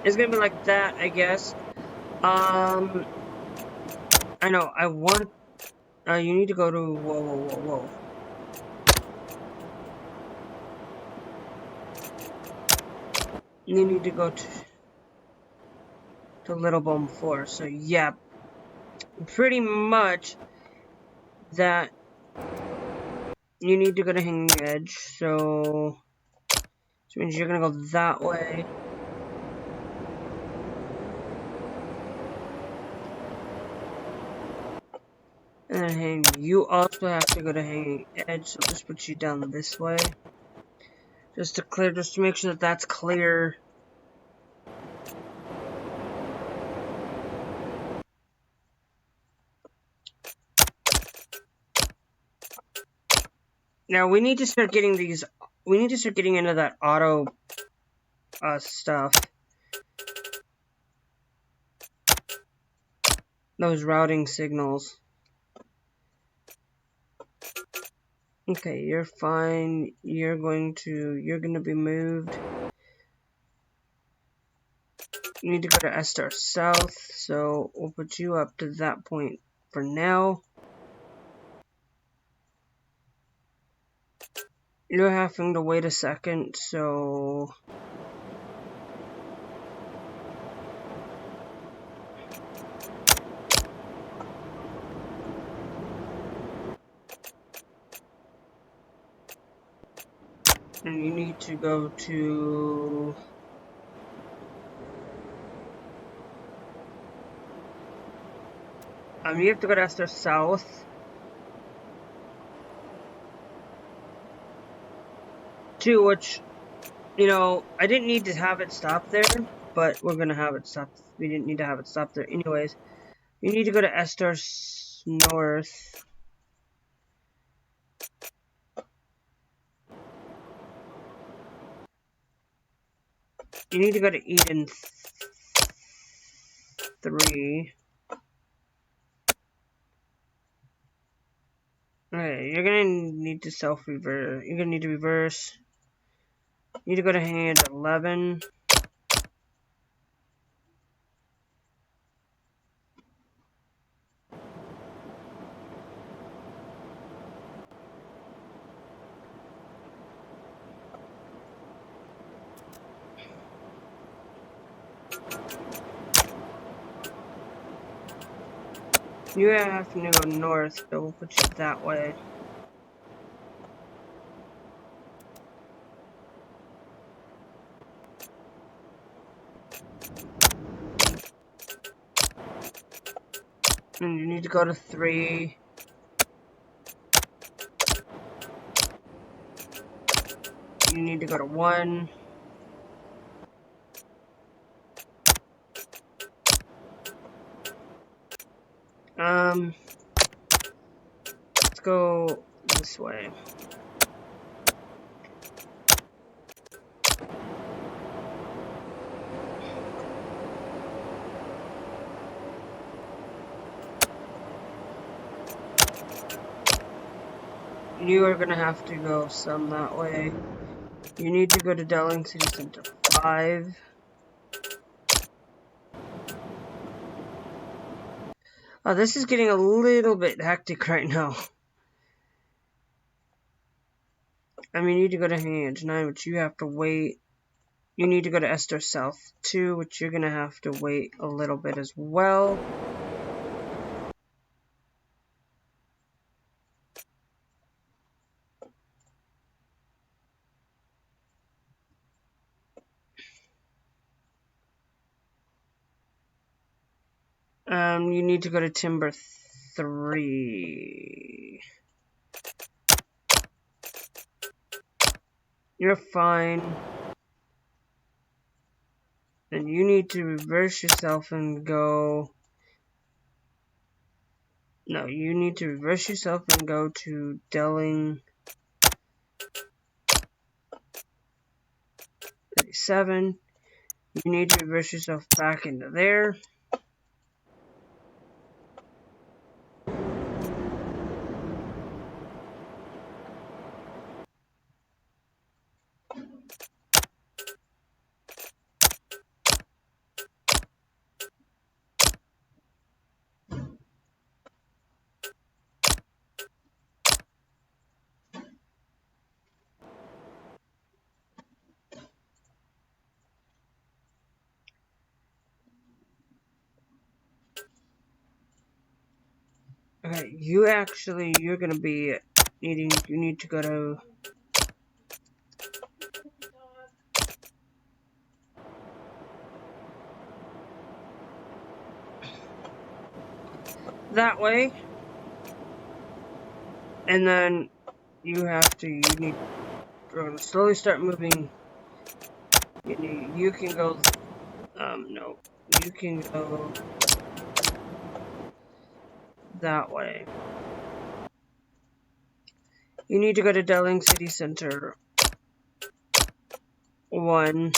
is gonna be like that, I guess. I know, you need to go to, whoa. You need to go to Little Bone 4, so yeah, pretty much that you need to go to Hanging Edge, so which means you're gonna go that way. And then you also have to go to Hanging Edge, so just put you down this way. Just to make sure that that's clear. Now we need to start getting into that auto stuff. Those routing signals. Okay, you're fine. You're gonna be moved. You need to go to S-Star South, so we'll put you up to that point for now. You're having to wait a second, so and you need to go to you have to go to S-Star South. Which, you know, I didn't need to have it stop there, but we're gonna have it stop. We didn't need to have it stop there anyways. You need to go to S-Star North. You need to go to Eden 3. Okay, you're gonna need to self-reverse. You're gonna need to reverse. You need to go to hand 11. You have to go north, so we'll put you that way. And you need to go to 3. You need to go to 1. Let's go this way. You are gonna have to go some that way. You need to go to Delling City Center 5. Oh, this is getting a little bit hectic right now. I mean, you need to go to Hanging 9, which you have to wait. You need to go to Esther South 2, which you're going to have to wait a little bit as well. You need to go to Timber 3. You're fine. Then you need to reverse yourself and go... No, you need to reverse yourself and go to Delling 37. You need to reverse yourself back into there. Okay, you're gonna be you need to go to... that way. And then we're gonna slowly start moving. You can go, no, you can go that way. You need to go to Delling City Center 1.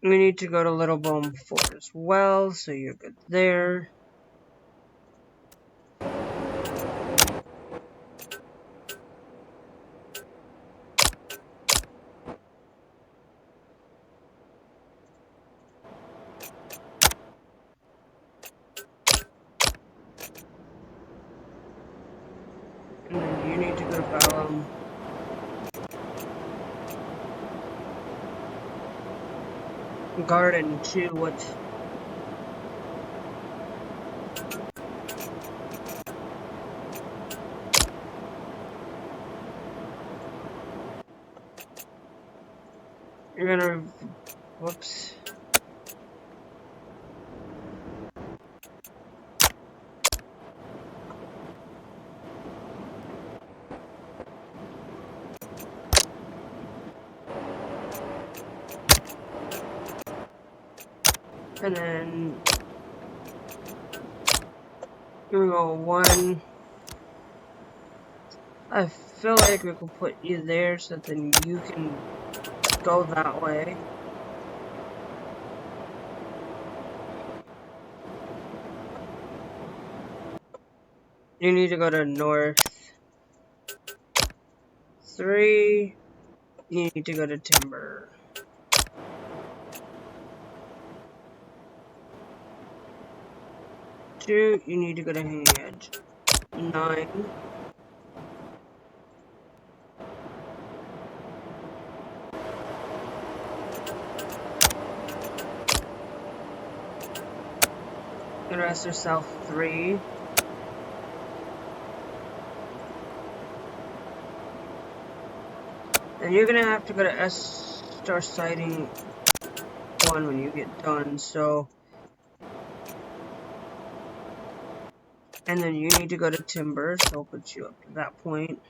We need to go to Little Bone 4 as well, so you're good there. And then you need to go to Balam. Garden 2, what? You're gonna... whoops. And then... here we go, 1. I feel like we could put you there so that then you can go that way. You need to go to North 3. You need to go to Timber. You need to go to Hanging Edge 9. Go to Esther South 3. And you're gonna have to go to Esther Sighting 1 when you get done, so... and then you need to go to Timber, so I'll put you up to that point.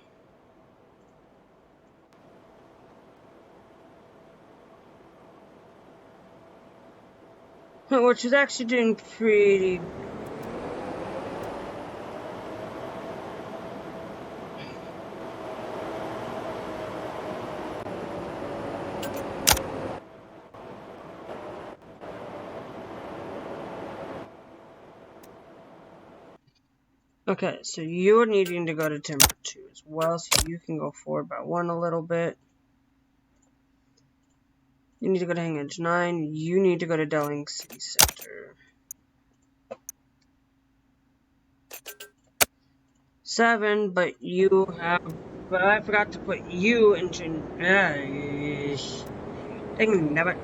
Which is actually doing pretty... Okay, so you're needing to go to timber 2 as well, so you can go forward by 1 a little bit. You need to go to hang edge 9. You need to go to Delling City Center. 7, but I forgot to put you into, dang nabbit.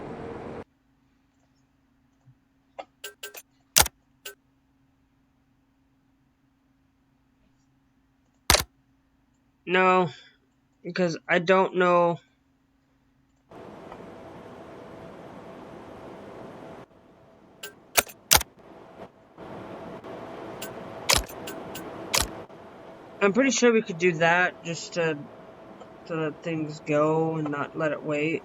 No, because I don't know. I'm pretty sure we could do that just to let things go and not let it wait.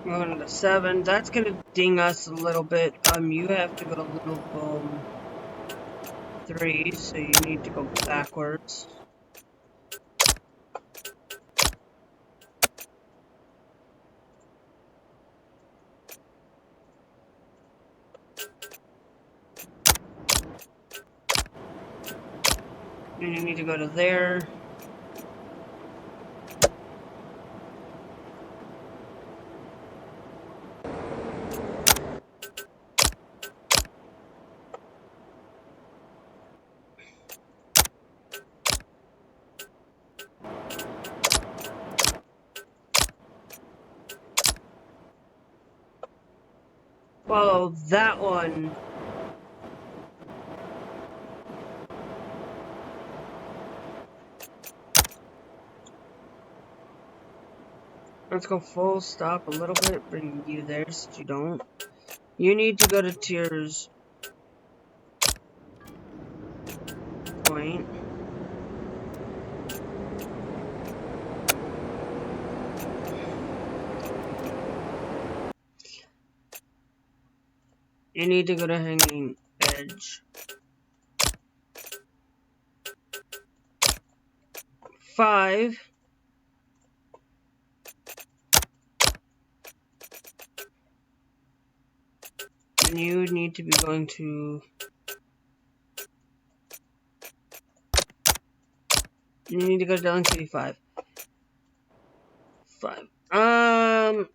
We're going to 7. That's going to ding us a little bit. You have to go to Little Boom 3, so you need to go backwards. And you need to go to there. Follow that one. Let's go full stop a little bit, bring you there so you don't. You need to go to Tears Point. You need to go to Hanging Edge 5. And you need to be going to... You need to go to Delling City 5. 5.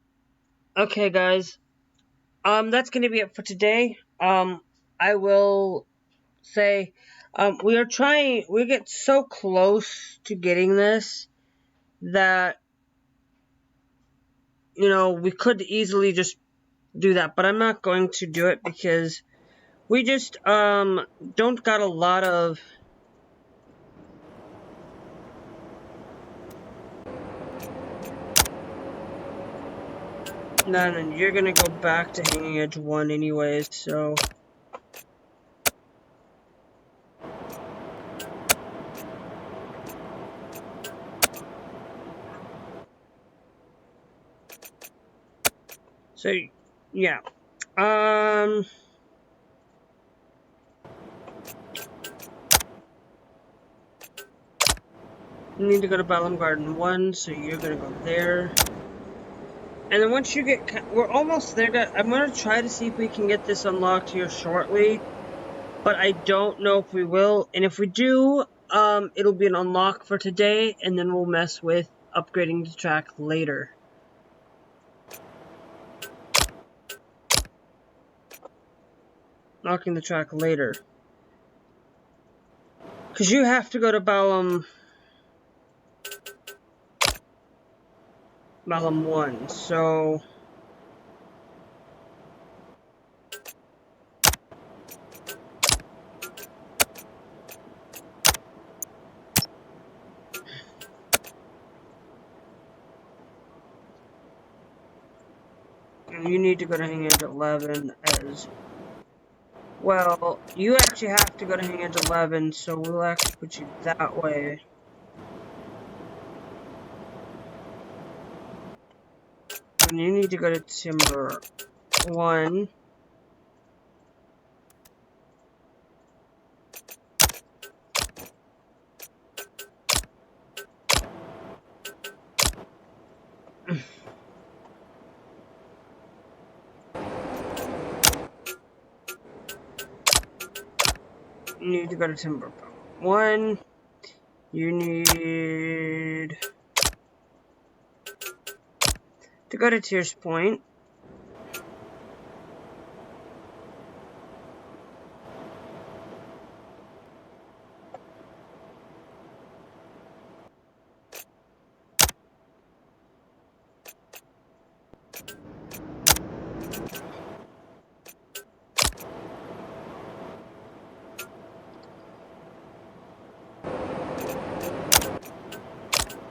Okay, guys. That's gonna be it for today. I will say, we get so close to getting this that, you know, we could easily just do that, but I'm not going to do it because we just, don't got a lot of... No, you're gonna go back to Hanging Edge 1 anyways, so... So, yeah. You need to go to Balam Garden 1, so you're gonna go there. And then once you get... We're almost there, guys. I'm gonna try to see if we can get this unlocked here shortly. But I don't know if we will. And if we do, it'll be an unlock for today, and then we'll mess with upgrading the track later. Unlocking the track later. Because you have to go to Balam 1, so... You need to go to Hanging Edge 11 as Well, you actually have to go to hang edge 11, so we'll actually put you that way. And you need to go to timber 1. You need to go to timber 1. You need to go to Tier's Point.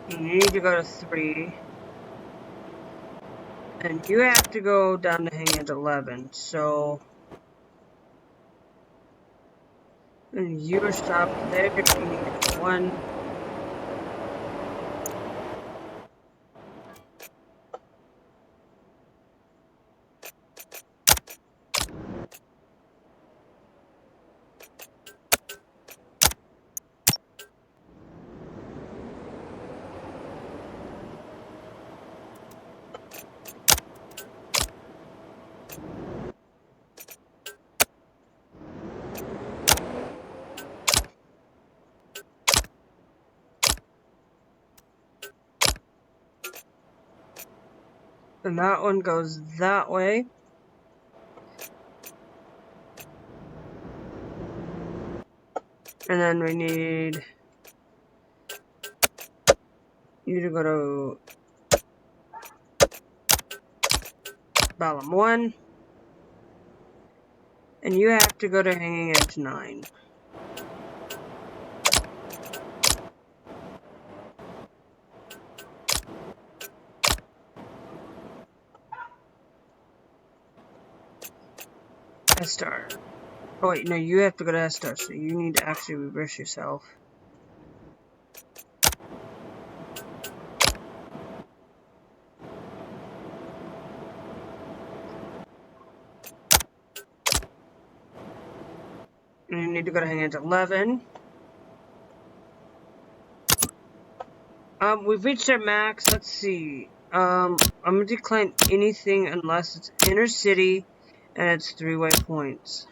You need to go to 3. And you have to go down to hang edge 11, so... And you are stopped there, you need 1. And that one goes that way. And then we need you to go to Balam 1. And you have to go to hanging edge 9. S-star. Oh wait, no, you have to go to S-star, so you need to actually reverse yourself. And you need to go to hang edge 11. We've reached our max. Let's see. I'm gonna decline anything unless it's inner city and it's 3 waypoints.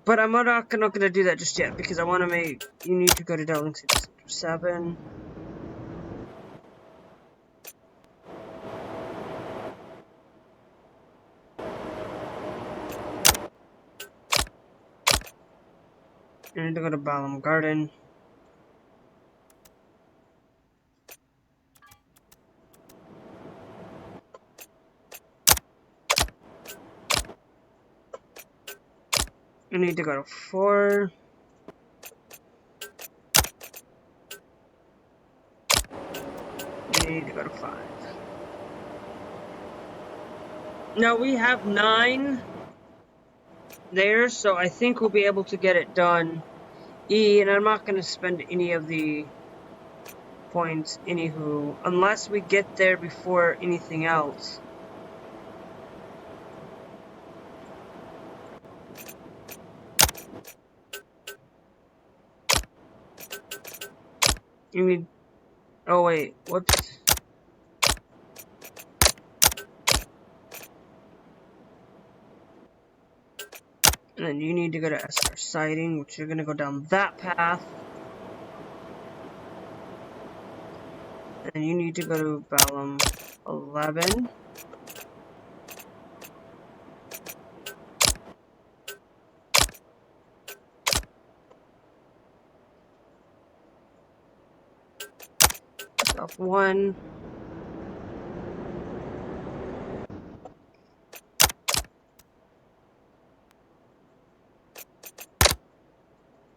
But I'm not gonna do that just yet because I want to make. You need to go to Darling City Center 7. You need to go to Balam Garden. You need to go to 4. You need to go to 5. Now we have 9 there, so I think we'll be able to get it done. And I'm not going to spend any of the points, anywho, unless we get there before anything else. You need. Oh wait, whoops. And then you need to go to SR Sighting, which you're gonna go down that path. And you need to go to Balam 11. South 1.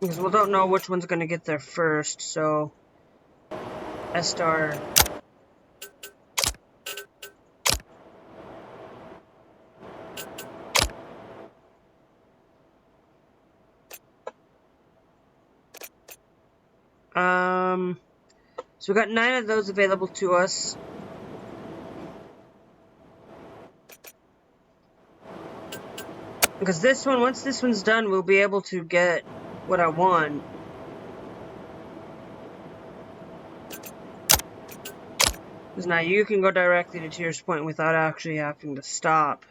Because we don't know which one's going to get there first, so S star. So we got 9 of those available to us. Because this one, once this one's done, we'll be able to get what I want. Because now you can go directly to Tears Point without actually having to stop.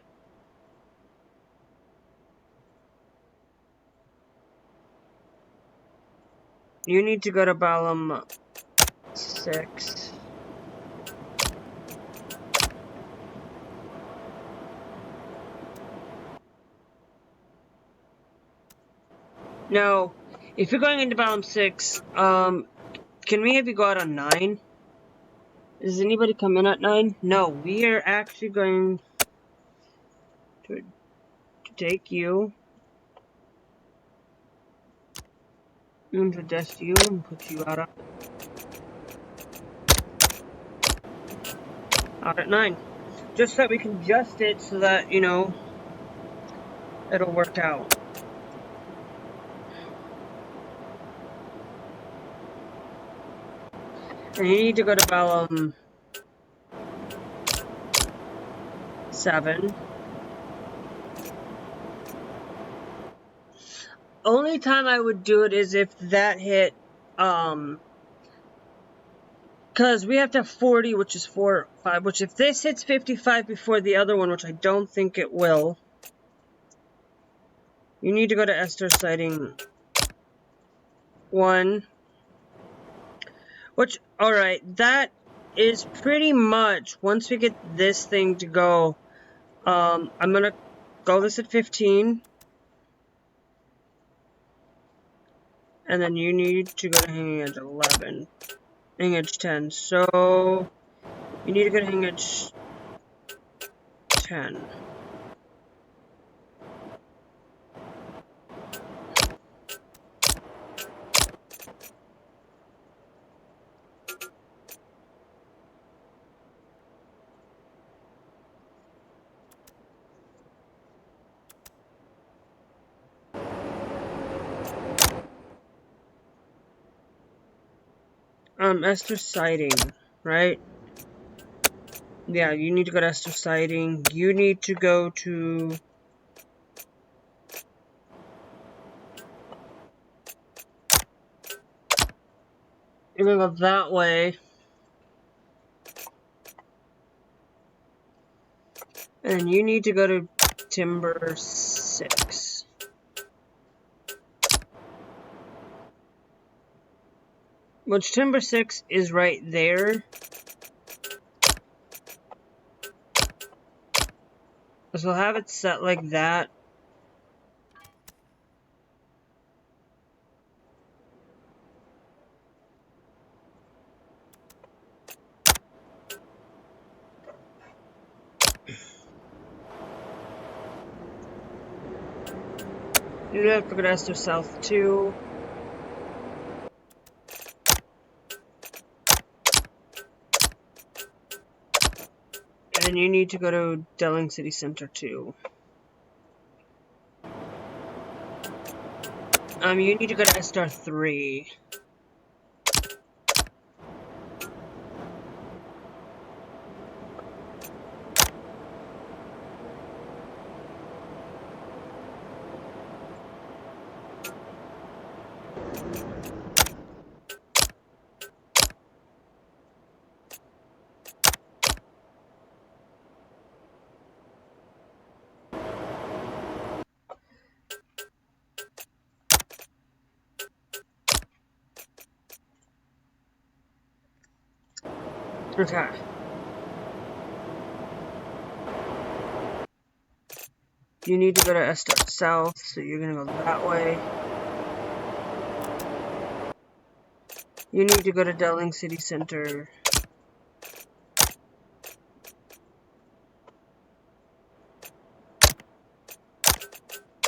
You need to go to Balam 6. No, if you're going into Balam 6, can we have you go out on 9? Does anybody come in at 9? No, we are actually going to take you into dest you and put you out at 9. Just so that we can adjust it so that, you know, it'll work out. And you need to go to Balam 7. Only time I would do it is if that hit, because we have to have 40, which is 4, 5, which if this hits 55 before the other one, which I don't think it will, you need to go to Esther sighting 1. Which, alright, that is pretty much, once we get this thing to go, I'm gonna go this at 15. And then you need to go to hanging edge 11. Hanging edge 10. So, you need to go to hanging edge 10. Esther sighting, right? Yeah, you need to go to Esther sighting. You need to go to... You're gonna go that way. And you need to go to Timber 6. Which Timber 6 is right there. So we'll have it set like that. You have to go to Esther South 2. And you need to go to Delling City Center 2. You need to go to Star 3. Okay. You need to go to Esther South, so you're gonna go that way. You need to go to Delling City Center.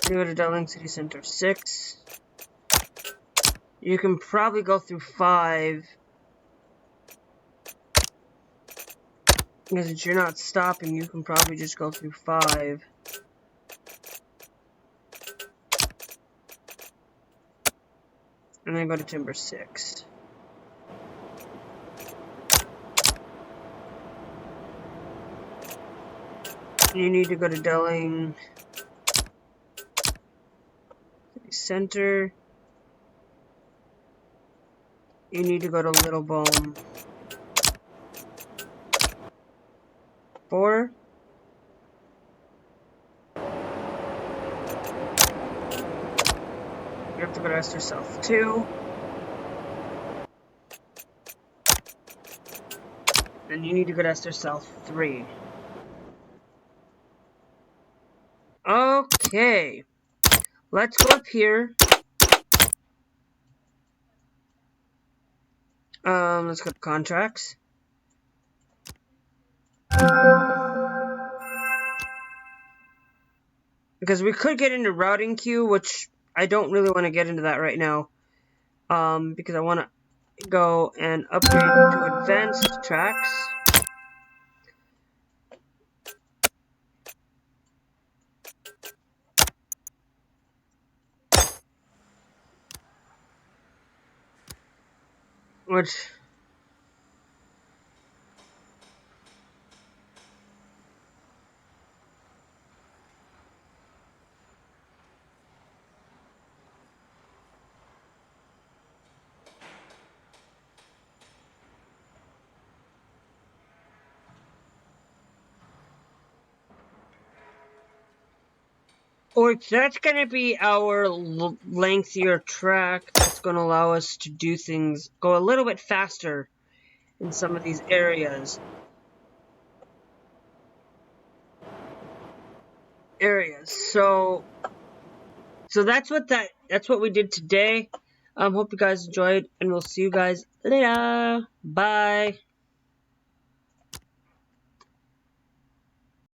You go to Delling City Center 6. You can probably go through 5. Because if you're not stopping, you can probably just go through 5. And then go to timber 6. You need to go to Delling Center. You need to go to Little Boom 4. You have to go to Esther South 2. And you need to go to Esther South 3. Okay. Let's go up here. Let's go to contracts. Because we could get into routing queue, which I don't really want to get into that right now. Because I want to go and upgrade to advanced tracks. Which... Which that's going to be our lengthier track. That's going to allow us to do things, go a little bit faster in some of these areas. So that's what we did today. Hope you guys enjoyed, and we'll see you guys later. Bye.